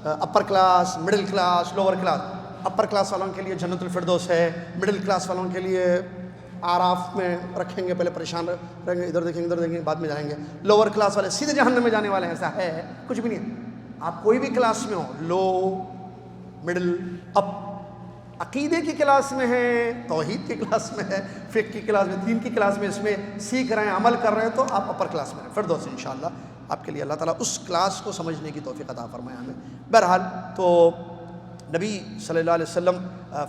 S1: upper class, middle class, lower class. Upper class والوں کے لیے جنت الفردوس ہے، مڈل کلاس والوں کے لیے آراف میں رکھیں گے، پہلے پریشان رہیں گے، ادھر دیکھیں گے، بعد میں جائیں گے. لوور کلاس والے سیدھے جہنم میں جانے والے ہیں. ایسا ہے کچھ بھی نہیں. آپ کوئی بھی کلاس میں ہو، لو، مڈل، اپ، عقیدے کی کلاس میں ہیں، توحید کی کلاس میں ہے، فقہ کی کلاس میں، دین کی کلاس میں، اس میں سیکھ رہے ہیں، عمل کر رہے ہیں، تو آپ اپر کلاس میں ہیں. فردوس انشاءاللہ آپ کے لیے اللہ تعالیٰ اس کلاس کو سمجھنے کی توفیق عطا فرمائے ہمیں. بہرحال تو نبی صلی اللہ علیہ وسلم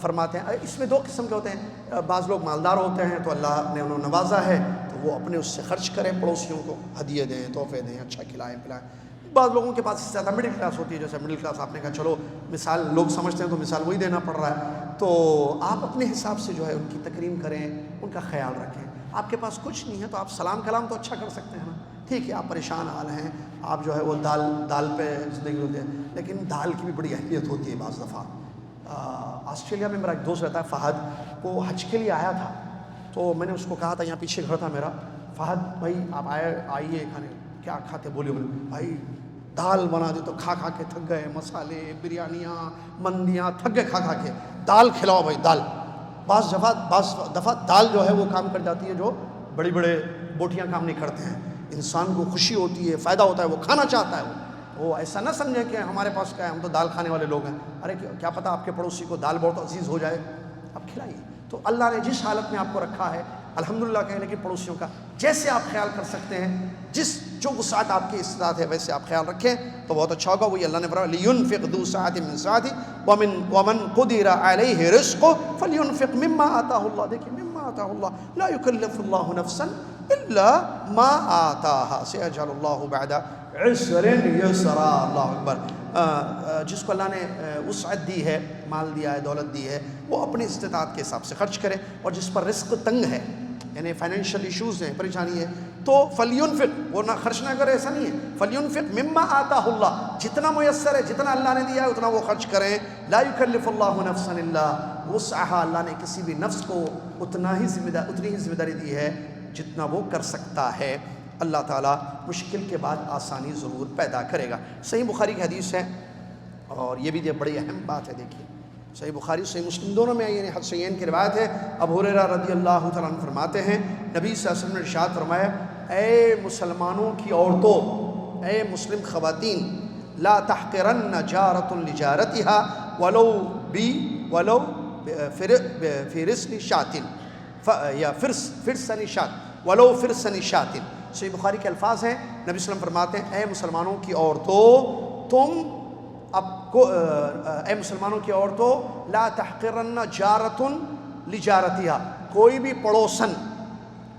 S1: فرماتے ہیں اس میں دو قسم کے ہوتے ہیں. بعض لوگ مالدار ہوتے ہیں تو اللہ نے انہوں نوازا ہے تو وہ اپنے اس سے خرچ کریں، پڑوسیوں کو ہدیے دیں، تحفے دیں، اچھا کھلائیں پلائیں. بعض لوگوں کے پاس اس سے زیادہ مڈل کلاس ہوتی ہے. جیسے مڈل کلاس آپ نے کہا چلو مثال لوگ سمجھتے ہیں تو مثال وہی دینا پڑ رہا ہے، تو آپ اپنے حساب سے جو ہے ان کی تکریم کریں، ان کا خیال رکھیں. آپ کے پاس کچھ نہیں ہے تو آپ سلام کلام تو اچھا کر سکتے ہیں نا. ٹھیک ہے آپ پریشان حال ہیں، آپ جو ہے وہ دال پہ زندگی ہوتی ہے، لیکن دال کی بھی بڑی اہمیت ہوتی ہے. بعض دفعہ آسٹریلیا میں میرا ایک دوست رہتا ہے فہد، وہ حج کے لیے آیا تھا تو میں نے اس کو کہا تھا، یہاں پیچھے گھر تھا میرا، فہد بھائی آپ آئیے کھانے. کیا کھاتے؟ بولے بھائی دال بنا دی تو کھا کے تھک گئے، مسالے، بریانیاں، مندیاں، تھک گئے کھا کے. دال کھلاؤ بھائی دال. بعض دفعہ دال جو ہے وہ کام کر جاتی ہے جو بڑے بوٹیاں کام نہیں کرتے ہیں. انسان کو خوشی ہوتی ہے، فائدہ ہوتا ہے، وہ کھانا چاہتا ہے. وہ ایسا نہ سمجھیں کہ ہمارے پاس کیا ہے، ہم تو دال کھانے والے لوگ ہیں. ارے کیا پتہ آپ کے پڑوسی کو دال بہت عزیز ہو جائے، آپ کھلائیے. تو اللہ نے جس حالت میں آپ کو رکھا ہے الحمدللہ کہنے کہ پڑوسیوں کا جیسے آپ خیال کر سکتے ہیں، جو وسعت آپ کی استطاعت ہے ویسے آپ خیال رکھیں تو بہت اچھا ہوگا. وہی اللہ نے فرمایا لینفق ذو سعۃ من سعتہ ومن قدر علیہ رزقہ فلینفق مما آتاہ اللہ. دیکھیے مما آتاہ اللہ، لا یکلف اللہ نفسا الا ما آتاہا، سیجعل اللہ بعد عسر یسرا. اللہ اکبر. جس کو اللہ نے وسعت دی ہے، مال دیا ہے، دولت دی ہے، وہ اپنی استطاعت کے حساب سے خرچ کرے. اور جس پر رزق تنگ ہے، یعنی فائنینشیل ایشوز ہیں، پریشانی ہے، تو فلینفق، وہ نہ خرچ نہ کرے، ایسا نہیں ہے. فلینفق مما آتاہ اللہ، جتنا میسر ہے، جتنا اللہ نے دیا ہے اتنا وہ خرچ کریں. لا یکلف اللہ نفسا الا وسعہا، اللہ نے کسی بھی نفس کو اتنی ہی ذمہ داری دی ہے جتنا وہ کر سکتا ہے. اللہ تعالیٰ مشکل کے بعد آسانی ضرور پیدا کرے گا. صحیح بخاری کی حدیث ہے، اور یہ بھی بڑی اہم بات ہے. دیکھیے صحیح بخاری صحیح مسلم دونوں میں یعنی حدیثین کی روایت ہے. ابو ہریرہ رضی اللہ تعالیٰ عنہ فرماتے ہیں نبی صلی اللہ علیہ وسلم نے ارشاد فرمایا، اے مسلمانوں کی عورتوں، اے مسلم خواتین، لا تحقرن جارۃ لجارتها ولو فرسن شاۃ، یا فرسن شاۃ ولو فرسن شاۃ. صحیح بخاری کے الفاظ ہیں، نبی صلی اللہ علیہ وسلم فرماتے ہیں اے مسلمانوں کی عورتوں، اے مسلمانوں کی عورتوں، لا تحقرن جارۃ لجارتها، کوئی بھی پڑوسن،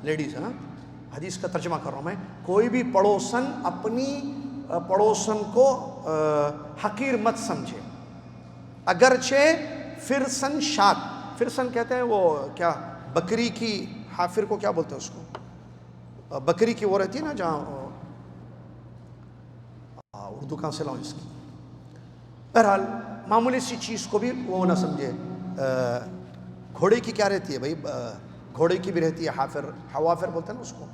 S1: لیڈیز ہے، حدیث کا ترجمہ کر رہا ہوں میں، کوئی بھی پڑوسن اپنی پڑوسن کو حقیر مت سمجھے، اگرچہ فرسن شات، فرسن کہتے ہیں وہ کیا بکری کی، حافر کو کیا بولتے ہیں اس کو، بکری کی وہ رہتی ہے نا جہاں، اردو کہاں سے لاؤں اس کی. بہرحال معمولی سی چیز کو بھی وہ نہ سمجھے. گھوڑے کی کیا رہتی ہے بھائی، گھوڑے کی بھی رہتی ہے حافر، حوافر بولتے ہیں نا اس کو،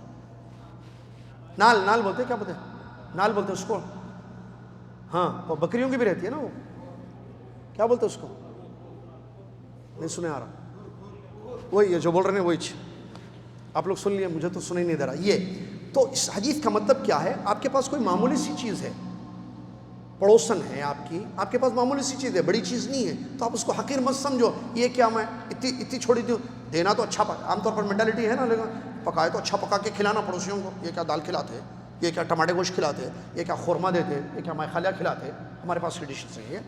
S1: نال بولتے ہیں، کیا بولتے ہیں، نال بولتے ہیں اس کو. ہاں وہ بکریوں کی بھی رہتی ہے نا، وہ کیا بولتے ہیں اس کو، نہیں سنے آ رہا، وہی ہے جو بول رہے ہیں وہی. آپ لوگ سن لیے، مجھے تو سنے نہیں دے رہا. یہ تو اس حدیث کا مطلب کیا ہے، آپ کے پاس کوئی معمولی سی چیز ہے، پڑوسن ہے آپ کے پاس معمولی سی چیز ہے، بڑی چیز نہیں ہے، تو آپ اس کو حقیر مت سمجھو. یہ کیا میں اتنی چھوڑی دوں، دینا تو اچھا، عام طور پر مینٹلٹی ہے نا، لیکن پکائے تو اچھا پکا کے کھلانا پڑوسیوں کو. یہ کیا دال کھلاتے ہیں، یہ کیا ٹماٹے گوشت کھلاتے ہیں، یہ کیا خورما دیتے، یہ کیا مائخالیہ کھلاتے. ہمارے پاس کی ڈشز ہیں، یہ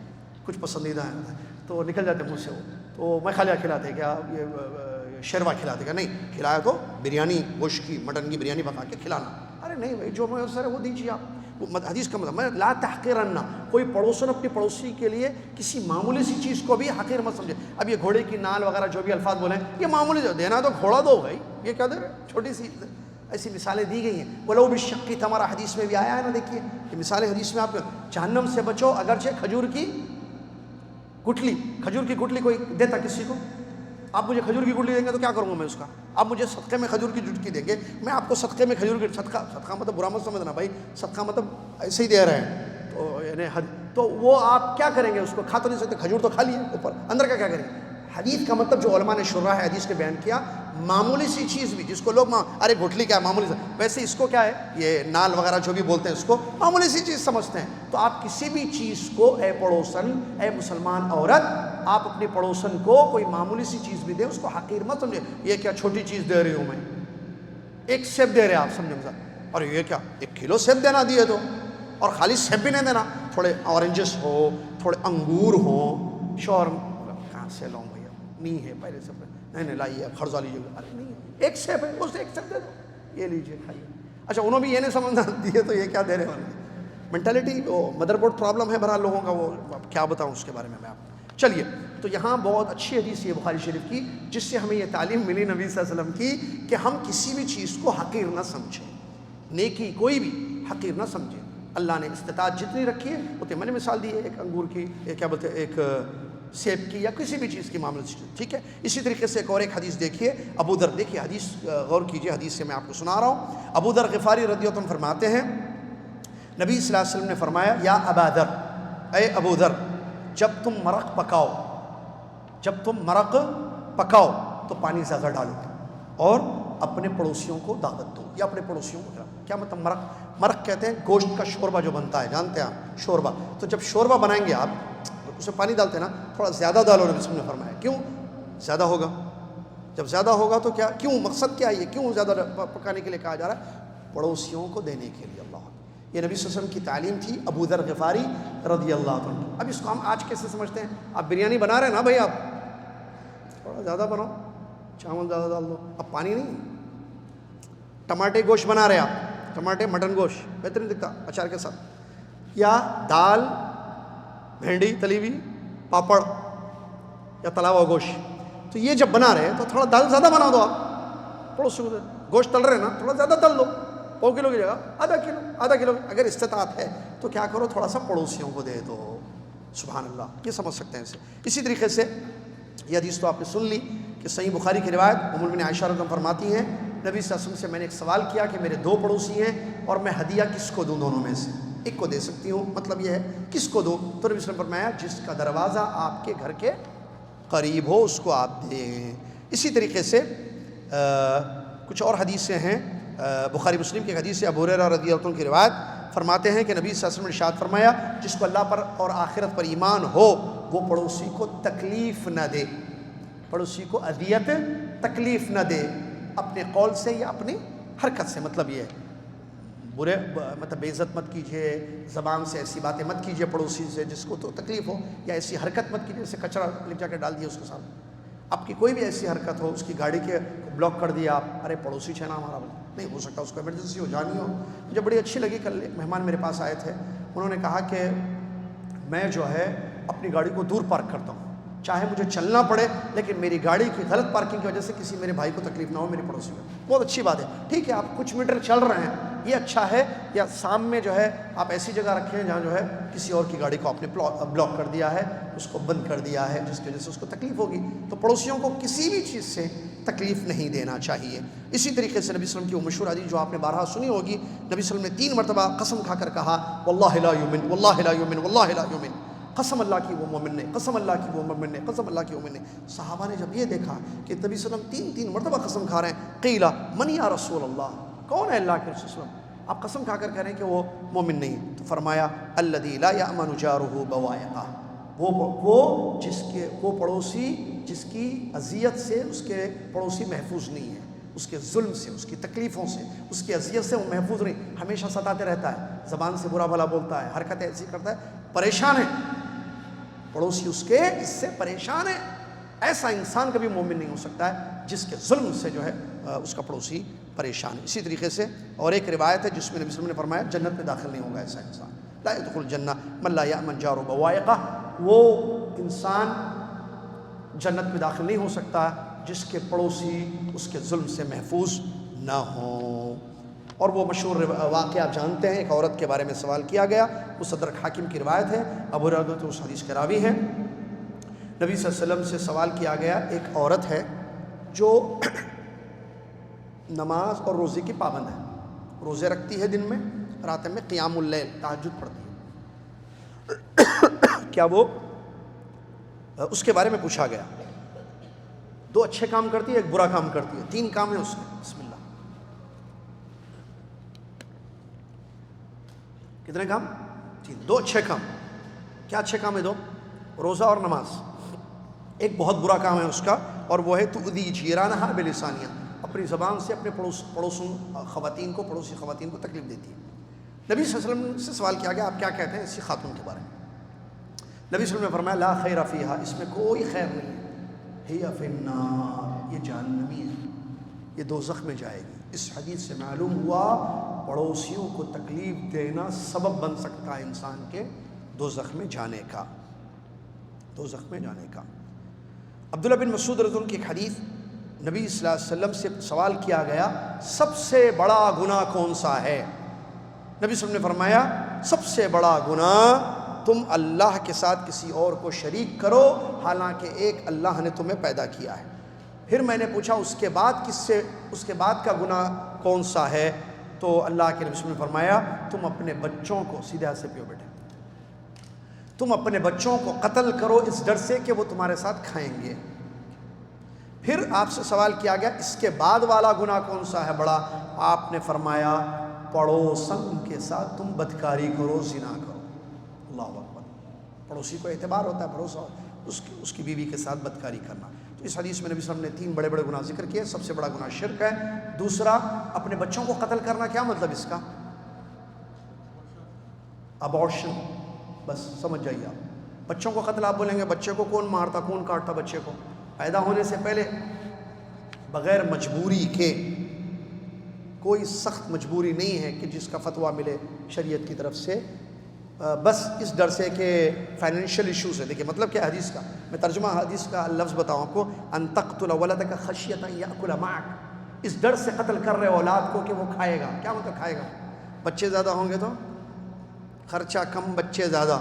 S1: کچھ پسندیدہ ہیں تو نکل جاتے منہ سے وہ، تو مائخالیہ کھلاتے کیا، یہ شیروا کھلاتے کیا، نہیں کھلایا تو بریانی گوشت کی، مٹن کی بریانی پکا کے کھلانا. ارے نہیں بھائی، جو میسر ہے وہ دیجیے آپ. حدیث کا مطلب لا تحقرن، کوئی پڑوسن اپنی پڑوسی کے لیے کسی معمولی سی چیز کو بھی حقیر مت سمجھے. اب یہ گھوڑے کی نال وغیرہ جو بھی الفاظ بولیں، یہ معمولی، دینا تو گھوڑا دو بھائی، یہ کیا دے رہے، چھوٹی سی. ایسی مثالیں دی گئی ہیں. وَلَوْ بِالشَّقِّ تَمْرَۃٍ حدیث میں بھی آیا ہے نا. دیکھیے یہ مثالیں حدیث میں آپ جہنم سے بچو اگرچہ کھجور کی گٹلی. کھجور کی گٹلی کوئی دیتا کسی کو؟ آپ مجھے کھجور کی گٹلی دیں گے تو کیا کروں گا میں اس کا؟ آپ مجھے صدقے میں کھجور کی جٹکی دیں گے, میں آپ کو صدقے میں کھجور کی صدقہ مطلب برا مت سمجھنا بھائی, صدقہ مطلب ایسے ہی دے رہے ہیں تو یعنی تو وہ آپ کیا کریں گے؟ اس کو کھا تو نہیں سکتے, کھجور تو کھا لیے, اوپر اندر کا کیا کریں گے؟ حدیث کا مطلب جو علماء نے شرح حدیث نے بیان کیا, معمولی سی چیز بھی جس کو لوگ ارے گٹھلی کیا ہے معمولی سی, ویسے اس کو کیا ہے یہ نال وغیرہ جو بھی بولتے ہیں اس کو معمولی سی چیز سمجھتے ہیں. تو آپ کسی بھی چیز کو اے پڑوسن, اے مسلمان عورت, آپ اپنی پڑوسن کو کوئی معمولی سی چیز بھی دیں, اس کو حقیر مت سمجھے. یہ کیا چھوٹی چیز دے رہی ہوں میں, ایک سیب دے رہے آپ سمجھیں سر, اور یہ کیا 1 کلو سیب دینا دیے تو, اور خالی سیب بھی نہیں دینا, تھوڑے اورنجز ہو, تھوڑے انگور ہوں. شور کہاں سے لاؤں بھیا, نہیں ہے پہلے سے, نہیں لائیے خرچہ لیجیے. ارے نہیں ایک سیب ہے, اس ایک سیب دے دو, یہ لیجیے کھائیے. اچھا انہوں بھی یہ نہیں سمجھنا دیے تو یہ کیا دے رہے ہیں. مینٹلٹی وہ مدر بورڈ پرابلم ہے بہرحال لوگوں کا, وہ کیا بتاؤں اس کے بارے میں آپ. چلیے تو یہاں بہت اچھی حدیث ہے بخاری شریف کی, جس سے ہمیں یہ تعلیم ملی نبی صلی اللہ علیہ وسلم کی کہ ہم کسی بھی چیز کو حقیر نہ سمجھیں, نیکی کوئی بھی حقیر نہ سمجھیں. اللہ نے استطاعت جتنی رکھی ہے اتنی, میں نے مثال دی ہے ایک انگور کی, ایک کیا بولتے ہیں ایک سیب کی, یا کسی بھی چیز کی معاملے سے, ٹھیک ہے. اسی طریقے سے ایک حدیث دیکھیے ابو ذر, دیکھیے حدیث غور کیجیے, حدیث سے میں آپ کو سنا رہا ہوں. ابو ذر غفاری رضی اللہ عنہ فرماتے ہیں نبی صلی اللہ علیہ وسلم نے فرمایا, یا ابا ذر, اے ابو ذر, جب تم مرق پکاؤ تو پانی زیادہ ڈالو اور اپنے پڑوسیوں کو دعوت دو, یا اپنے پڑوسیوں کو. کیا مطلب مرق کہتے ہیں گوشت کا شوربہ جو بنتا ہے, جانتے ہیں آپ شوربہ. تو جب شوربہ بنائیں گے آپ, اس میں پانی ڈالتے ہیں نا, تھوڑا زیادہ ڈالو, نبی صلی اللہ علیہ وسلم نے فرمایا. کیوں زیادہ ہوگا؟ جب زیادہ ہوگا تو کیا, کیوں, مقصد کیا ہے یہ, کیوں زیادہ پکانے کے لیے کہا جا رہا ہے؟ پڑوسیوں کو دینے کے لیے. اللہ, یہ نبی صلی اللہ علیہ وسلم کی تعلیم تھی ابو ذر غفاری رضی اللہ عنہ. اب اس کو ہم آج کیسے سمجھتے ہیں؟ آپ بریانی بنا رہے ہیں نا بھائی, آپ تھوڑا زیادہ بناؤ, چاول زیادہ ڈال دو, اب پانی نہیں. ٹماٹے گوشت بنا رہے آپ, ٹماٹے مٹن گوشت بہترین دکھتا اچار کے ساتھ, یا دال بھنڈی تلی ہوئی پاپڑ یا تلا ہوا گوشت, تو یہ جب بنا رہے ہیں تو تھوڑا دال زیادہ بنا دو. آپ پڑوسیوں کو گوشت تل رہے ہیں نا, تھوڑا زیادہ تل دو, 1 کلو کی جگہ آدھا کلو. اگر استطاعت ہے تو کیا کرو, تھوڑا سا پڑوسیوں کو دے دو. سبحان اللہ, یہ سمجھ سکتے ہیں اسے. اسی طریقے سے یہ حدیث تو آپ نے سن لی کہ صحیح بخاری کی روایت ام المؤمنین عائشہ رضی اللہ عنہا فرماتی ہیں نبی صلی اللہ علیہ وسلم سے میں نے ایک سوال کیا کہ میرے 2 پڑوسی ہیں اور میں ہدیہ کس کو دوں, دونوں میں سے ایک کو دے سکتی ہوں, مطلب یہ ہے کس کو دوں؟ تو نبی صلی اللہ علیہ وسلم فرمایا جس کا دروازہ آپ کے گھر کے قریب ہو اس کو آپ دیں. اسی طریقے سے کچھ اور حدیثیں ہیں, بخاری مسلم کی حدیث سے ابو ہریرہ رضی اللہ عنہ کی روایت فرماتے ہیں کہ نبی صلی اللہ علیہ وسلم نے ارشاد فرمایا جس کو اللہ پر اور آخرت پر ایمان ہو وہ پڑوسی کو تکلیف نہ دے, پڑوسی کو اذیت تکلیف نہ دے, اپنے قول سے یا اپنی حرکت سے. مطلب یہ ہے برے مطلب بے عزت مت کیجیے, زبان سے ایسی باتیں مت کیجیے پڑوسی سے جس کو تو تکلیف ہو, یا ایسی حرکت مت کیجیے جیسے کچرا لے جا کے ڈال دیا اس کے سامنے. آپ کی کوئی بھی ایسی حرکت ہو, اس کی گاڑی کے بلاک کر دیا آپ, ارے پڑوسی ہے نا ہمارا, نہیں ہو سکتا اس کو ایمرجنسی ہو, جانی ہو. مجھے بڑی اچھی لگی, کل ایک مہمان میرے پاس آئے تھے, انہوں نے کہا کہ میں جو ہے اپنی گاڑی کو دور پارک کرتا ہوں, چاہے مجھے چلنا پڑے لیکن میری گاڑی کی غلط پارکنگ کی وجہ سے کسی میرے بھائی کو تکلیف نہ ہو, میری پڑوسی میں. بہت اچھی بات ہے, ٹھیک ہے آپ کچھ میٹر چل رہے ہیں یہ اچھا ہے, یا سام میں جو ہے آپ ایسی جگہ رکھیں جہاں جو ہے کسی اور کی گاڑی کو آپ نے بلاک کر دیا ہے, اس کو بند کر دیا ہے جس کی وجہ سے اس کو تکلیف ہوگی. تو پڑوسیوں کو کسی بھی چیز سے تکلیف نہیں دینا چاہیے. اسی طریقے سے نبی صلی اللہ علیہ وسلم کی وہ مشہور حدیث جو آپ نے بارہا سنی ہوگی, نبی صلی اللہ علیہ وسلم نے 3 مرتبہ قسم کھا کر کہا واللہ لا یؤمن واللہ لا یؤمن واللہ لا یؤمن, قسم اللہ کی وہ مومن نے, قسم اللہ کی وہ مومن نے, قسم اللہ کی وہ مومن نے. صحابہ نے جب یہ دیکھا کہ نبی صلی اللہ علیہ وسلم 3 مرتبہ قسم کھا رہے ہیں, قیل من یا رسول اللہ, کون ہے اللہ کے رسول صلی اللہ علیہ وسلم, آپ قسم کھا کر کہہ رہے ہیں کہ وہ مومن نہیں. تو فرمایا الذی لا یأمن جارہ بوائقہ, وہ پڑوسی جس کی اذیت سے اس کے پڑوسی محفوظ نہیں ہے, اس کے ظلم سے, اس کی تکلیفوں سے, اس کی اذیت سے وہ محفوظ نہیں, ہمیشہ ستاتے رہتا ہے, زبان سے برا بھلا بولتا ہے, حرکتیں ایسی کرتا ہے, پریشان ہے پڑوسی اس کے, اس سے پریشان ہے. ایسا انسان کبھی مومن نہیں ہو سکتا ہے جس کے ظلم سے جو ہے اس کا پڑوسی پریشان ہے. اسی طریقے سے اور ایک روایت ہے جس میں نبی صلی اللہ علیہ وسلم نے فرمایا جنت میں داخل نہیں ہوگا ایسا انسان, لا يدخل الجنہ من لا یأمن جارہ بوائقہ, وہ انسان جنت میں داخل نہیں ہو سکتا جس کے پڑوسی اس کے ظلم سے محفوظ نہ ہوں۔ اور وہ مشہور واقعہ آپ جانتے ہیں، ایک عورت کے بارے میں سوال کیا گیا، مستدرک حاکم کی روایت ہے، ابو ہریرہ تو اس حدیث کے راوی ہیں۔ نبی صلی اللہ علیہ وسلم سے سوال کیا گیا، ایک عورت ہے جو نماز اور روزے کی پابند ہے، روزے رکھتی ہے دن میں، رات میں قیام اللیل تہجد پڑھتی ہے، کیا وہ اس کے بارے میں پوچھا گیا، 2 اچھے کام کرتی ہے، ایک برا کام کرتی ہے، 3 کام ہیں اس کے، بسم اللہ، کتنے کام؟ 3، 2 اچھے کام۔ کیا اچھے کام ہے 2؟ روزہ اور نماز۔ ایک بہت برا کام ہے اس کا، اور وہ ہے تؤذی جیرانہا بلسانہا، اپنی زبان سے اپنے پڑوسی خواتین کو تکلیف دیتی ہے۔ نبی صلی اللہ علیہ وسلم سے سوال کیا گیا، آپ کیا کہتے ہیں ایسی خاتون کے بارے میں؟ نبی صلی اللہ علیہ وسلم نے فرمایا لا خیر فیہا، اس میں کوئی خیر نہیں ہے، ہی فی النار، یہ جہنمی ہے، یہ دوزخ میں جائے گی۔ اس حدیث سے معلوم ہوا پڑوسیوں کو تکلیف دینا سبب بن سکتا ہے انسان کے دوزخ میں جانے کا، دوزخ میں جانے کا۔ عبداللہ بن مسعود رضی اللہ عنہ کی ایک حدیث، نبی صلی اللہ علیہ وسلم سے سوال کیا گیا سب سے بڑا گناہ کون سا ہے؟ نبی صلی اللہ علیہ وسلم نے فرمایا سب سے بڑا گناہ تم اللہ کے ساتھ کسی اور کو شریک کرو حالانکہ ایک اللہ نے تمہیں پیدا کیا ہے۔ پھر میں نے پوچھا اس کے بعد کا گناہ کون سا ہے؟ تو اللہ کے نبی صلی اللہ علیہ وسلم نے فرمایا تم اپنے بچوں کو، سیدھے ہاتھ سے پیو بیٹے، تم اپنے بچوں کو قتل کرو اس ڈر سے کہ وہ تمہارے ساتھ کھائیں گے۔ پھر آپ سے سوال کیا گیا اس کے بعد والا گناہ کون سا ہے بڑا؟ آپ نے فرمایا پڑوسن کے ساتھ تم بدکاری کرو، زنا کرو۔ اللہ اکبر، پڑوسی کو اعتبار ہوتا ہے، بھروسہ، اس کی بیوی کے ساتھ بدکاری کرنا۔ تو اس حدیث میں نبی صلی اللہ علیہ وسلم نے 3 بڑے بڑے گناہ ذکر کیے۔ سب سے بڑا گناہ شرک ہے، دوسرا اپنے بچوں کو قتل کرنا، کیا مطلب اس کا؟ ابارشن، بس سمجھ جائیے آپ، بچوں کو قتل آپ بولیں گے بچے کو کون مارتا کون کاٹتا بچے کو؟ پیدا ہونے سے پہلے بغیر مجبوری کے، کوئی سخت مجبوری نہیں ہے کہ جس کا فتویٰ ملے شریعت کی طرف سے، بس اس ڈر سے کہ فائنینشیل ایشوز ہے۔ دیکھیں مطلب کیا حدیث کا، میں ترجمہ حدیث کا لفظ بتاؤں آپ کو، ان تقتل ولدک خشیۃ ان یأکل معک، اس ڈر سے قتل کر رہے اولاد کو کہ وہ کھائے گا۔ کیا مطلب کھائے گا؟ بچے زیادہ ہوں گے تو خرچہ کم، بچے زیادہ،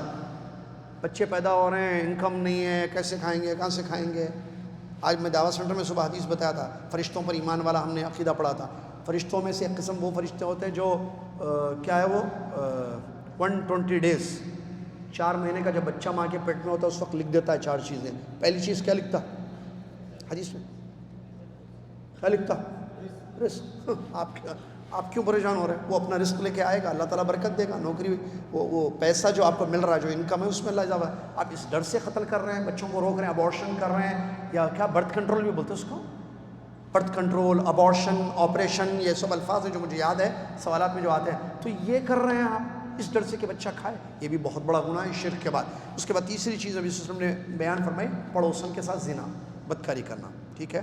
S1: بچے پیدا ہو رہے ہیں، انکم نہیں ہے، کیسے کھائیں گے، کہاں سے کھائیں گے؟ آج میں دعوت سینٹر میں صبح حدیث بتایا تھا، فرشتوں پر ایمان والا ہم نے عقیدہ پڑھا تھا۔ فرشتوں میں سے ایک قسم وہ فرشتے ہوتے ہیں جو کیا ہے وہ 120 ڈیز، 4 مہینے کا جب بچہ ماں کے پیٹ میں ہوتا ہے اس وقت لکھ دیتا ہے 4 چیزیں۔ پہلی چیز کیا لکھتا حدیث میں؟ کیا لکھتا؟ رزق۔ آپ کیوں پریشان ہو رہے ہیں؟ وہ اپنا رزق لے کے آئے گا، اللہ تعالیٰ برکت دے گا، نوکری، وہ پیسہ جو آپ کو مل رہا ہے، جو انکم ہے اس میں اللہ اضافہ ہے۔ آپ اس ڈر سے قتل کر رہے ہیں، بچوں کو روک رہے ہیں، ابارشن کر رہے ہیں، یا کیا برتھ کنٹرول بھی بولتے ہیں اس کو، برتھ کنٹرول، ابارشن، آپریشن، یہ سب الفاظ ہیں جو مجھے یاد ہے سوالات میں جو آتے ہیں، تو یہ کر رہے ہیں آپ اس ڈر سے کہ بچہ کھائے، یہ بھی بہت بڑا گناہ ہے شرک کے بعد۔ اس کے بعد تیسری چیز نبی صلی اللہ علیہ وسلم نے بیان فرمائی، پڑوسن کے ساتھ زنا، بدکاری کرنا، ٹھیک ہے۔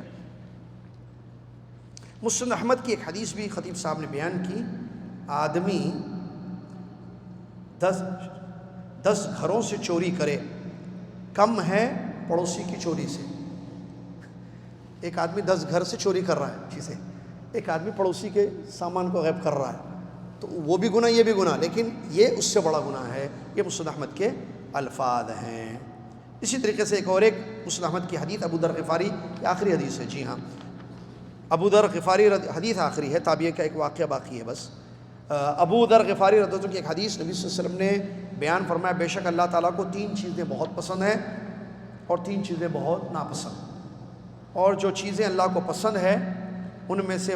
S1: مسند احمد کی ایک حدیث بھی خطیب صاحب نے بیان کی، آدمی 10 گھروں سے چوری کرے کم ہے پڑوسی کی چوری سے۔ ایک آدمی 10 گھر سے چوری کر رہا ہے چیزیں، ایک آدمی پڑوسی کے سامان کو غیب کر رہا ہے، تو وہ بھی گناہ یہ بھی گناہ، لیکن یہ اس سے بڑا گناہ ہے۔ یہ مسند احمد کے الفاظ ہیں۔ اسی طریقے سے ایک مسند احمد کی حدیث، ابو ذر غفاری کی آخری حدیث ہے، جی ہاں ابو ذر غفاری حدیث آخری ہے، تابعین کا ایک واقعہ باقی ہے بس۔ ابو ذر غفاری رضی اللہ عنہ کی ایک حدیث، نبی صلی اللہ علیہ وسلم نے بیان فرمایا بے شک اللہ تعالیٰ کو 3 چیزیں بہت پسند ہیں اور 3 چیزیں بہت ناپسند، اور جو چیزیں اللہ کو پسند ہے ان میں سے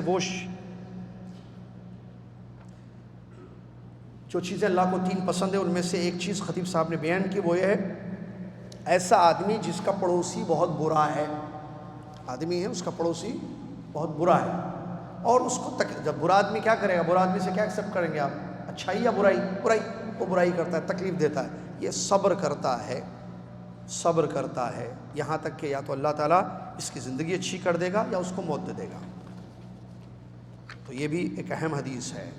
S1: جو چیزیں اللہ کو 3 پسند ہے ان میں سے ایک چیز خطیب صاحب نے بیان کی، وہ یہ ہے ایسا آدمی جس کا پڑوسی بہت برا ہے، آدمی ہے اس کا پڑوسی بہت برا ہے، اور اس کو جب برا آدمی کیا کرے گا، برا آدمی سے کیا ایکسیپٹ کریں گے آپ، اچھائی یا برائی؟ وہ برائی کرتا ہے، تکلیف دیتا ہے، یہ صبر کرتا ہے یہاں تک کہ یا تو اللہ تعالیٰ اس کی زندگی اچھی کر دے گا یا اس کو موت دے دے گا۔ تو یہ بھی ایک اہم حدیث ہے،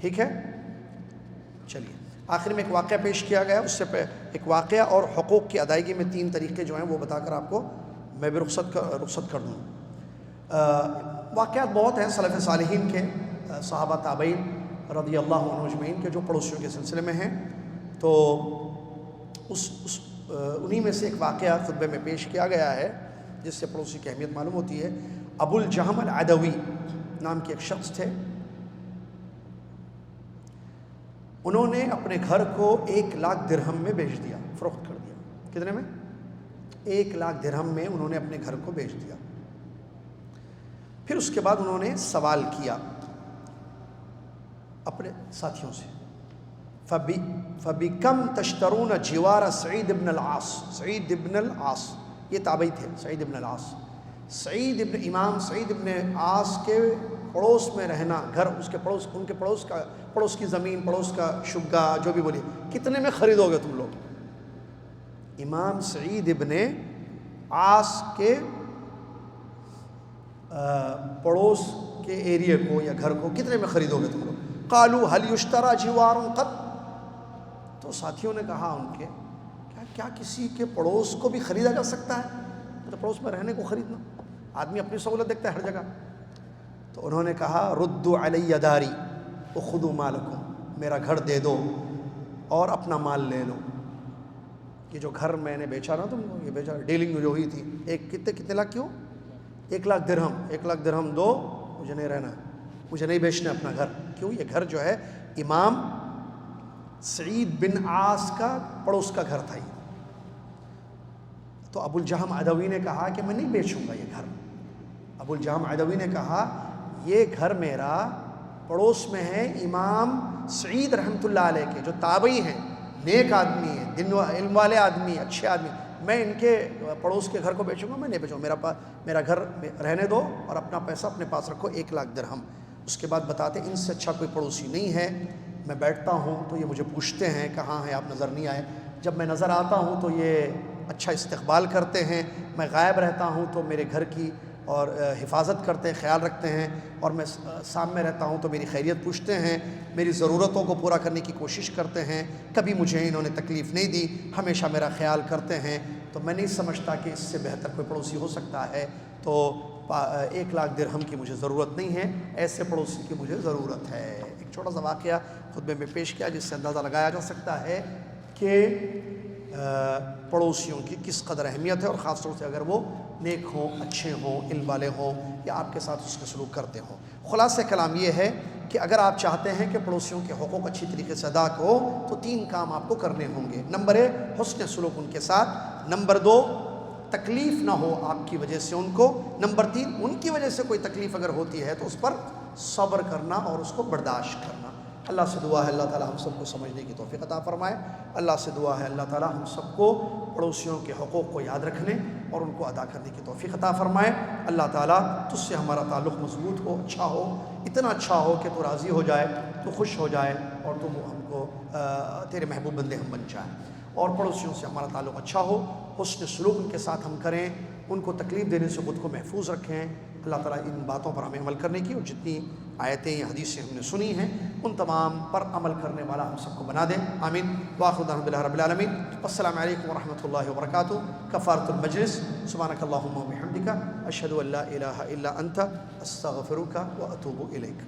S1: ٹھیک ہے۔ چلیے آخر میں ایک واقعہ پیش کیا گیا، اس سے ایک واقعہ اور حقوق کی ادائیگی میں 3 طریقے جو ہیں وہ بتا کر آپ کو میں بھی رخصت کر دوں۔ واقعات بہت ہیں سلف صالحین کے، صحابہ تابعین رضی اللہ عنہ اجمعین کے جو پڑوسیوں کے سلسلے میں ہیں، تو انہی میں سے ایک واقعہ خطبے میں پیش کیا گیا ہے جس سے پڑوسی کی اہمیت معلوم ہوتی ہے۔ ابو الجہم العدوی نام کے ایک شخص تھے، انہوں نے اپنے گھر کو 1,00,000 درہم میں بیچ دیا، فروخت کر دیا۔ کتنے میں؟ 1,00,000 درہم میں انہوں نے اپنے گھر کو بیچ دیا۔ پھر اس کے بعد انہوں نے سوال کیا اپنے ساتھیوں سے، فَبِكَمْ تَشْتَرُونَ جِوَارَ سعید ابن العاص۔ سعید ابن العاص یہ تابعی تھے، سعید ابن العاص، امام سعید ابن عاص کے پڑوس میں رہنا، گھر اس کے پڑوس، ان کے پڑوس کی زمین، پڑوس کا شگا، جو بھی بولیے، کتنے میں خریدو گے تم لوگ؟ امام سعید ابن عاص کے پڑوس کے ایریے کو یا گھر کو کتنے میں خریدو گے تم لوگ؟ قالوا هل يشترى جوار قط؟ تو ساتھیوں نے کہا ان کے، کیا کسی کے پڑوس کو بھی خریدا جا سکتا ہے؟ تو پڑوس میں رہنے کو خریدنا، آدمی اپنی سہولت دیکھتا ہے ہر جگہ۔ تو انہوں نے کہا ردوا علی داری وخذوا مالکم، میرا گھر دے دو اور اپنا مال لے لو۔ یہ جو گھر میں نے بیچا نا تم یہ بیچا، ڈیلنگ جو ہوئی تھی، کتنے لاکھ کیوں؟ 1,00,000 درہم، 1,00,000 درہم دو، مجھے نہیں رہنا، مجھے نہیں بیچنا اپنا گھر۔ کیوں؟ یہ گھر جو ہے امام سعید بن عاص کا پڑوس کا گھر تھا یہ۔ تو ابو الجہم عدوی نے کہا کہ میں نہیں بیچوں گا یہ گھر۔ ابو الجہم عدوی نے کہا یہ گھر میرا پڑوس میں ہے امام سعید رحمۃ اللہ علیہ کے، جو تابعی ہیں، نیک آدمی ہیں، علم والے آدمی، اچھے آدمی، میں ان کے پڑوس کے گھر کو بیچوں گا؟ میں نہیں بیچوں گا، میرا گھر رہنے دو اور اپنا پیسہ اپنے پاس رکھو، 1,00,000 درہم۔ اس کے بعد بتاتے ان سے اچھا کوئی پڑوسی نہیں ہے، میں بیٹھتا ہوں تو یہ مجھے پوچھتے ہیں کہاں ہیں آپ، نظر نہیں آئے، جب میں نظر آتا ہوں تو یہ اچھا استقبال کرتے ہیں، میں غائب رہتا ہوں تو میرے گھر کی اور حفاظت کرتے ہیں، خیال رکھتے ہیں، اور میں سامنے رہتا ہوں تو میری خیریت پوچھتے ہیں، میری ضرورتوں کو پورا کرنے کی کوشش کرتے ہیں، کبھی مجھے انہوں نے تکلیف نہیں دی، ہمیشہ میرا خیال کرتے ہیں۔ تو میں نہیں سمجھتا کہ اس سے بہتر کوئی پڑوسی ہو سکتا ہے، تو 1,00,000 درہم کی مجھے ضرورت نہیں ہے، ایسے پڑوسی کی مجھے ضرورت ہے۔ ایک چھوٹا سا واقعہ خطبے میں پیش کیا جس سے اندازہ لگایا جا سکتا ہے کہ پڑوسیوں کی کس قدر اہمیت ہے، اور خاص طور سے اگر وہ نیک ہوں، اچھے ہوں، علم والے ہوں، یا آپ کے ساتھ اس کے سلوک کرتے ہوں۔ خلاصہ کلام یہ ہے کہ اگر آپ چاہتے ہیں کہ پڑوسیوں کے حقوق اچھی طریقے سے ادا ہو تو 3 کام آپ کو کرنے ہوں گے۔ نمبر 1 حسن سلوک ان کے ساتھ، نمبر 2 تکلیف نہ ہو آپ کی وجہ سے ان کو، نمبر 3 ان کی وجہ سے کوئی تکلیف اگر ہوتی ہے تو اس پر صبر کرنا اور اس کو برداشت کرنا۔ اللہ سے دعا ہے اللہ تعالی ہم سب کو سمجھنے کی توفیق عطا فرمائے۔ اللہ سے دعا ہے اللہ تعالی ہم سب کو پڑوسیوں کے حقوق کو یاد رکھنے اور ان کو ادا کرنے کی توفیق عطا فرمائے۔ اللہ تعالی تجھ سے ہمارا تعلق مضبوط ہو، اچھا ہو، اتنا اچھا ہو کہ تو راضی ہو جائے، تو خوش ہو جائے، اور تو ہم کو تیرے محبوب بندے ہم بن جائیں، اور پڑوسیوں سے ہمارا تعلق اچھا ہو، حسن سلوک ان کے ساتھ ہم کریں، ان کو تکلیف دینے سے خود کو محفوظ رکھیں۔ اللہ تعالیٰ ان باتوں پر ہمیں عمل کرنے کی، اور جتنی آیتیں یا حدیثیں ہم نے سنی ہیں ان تمام پر عمل کرنے والا ہم سب کو بنا دیں، آمین۔ وآخر دعوانا الحمد للہ رب العالمین۔ السلام علیکم ورحمۃ اللہ وبرکاتہ۔ کفارۃ المجلس، سبحانک اللہم وبحمدک، اشہد ان لا الہ الا انت، استغفرک واتوب الیک۔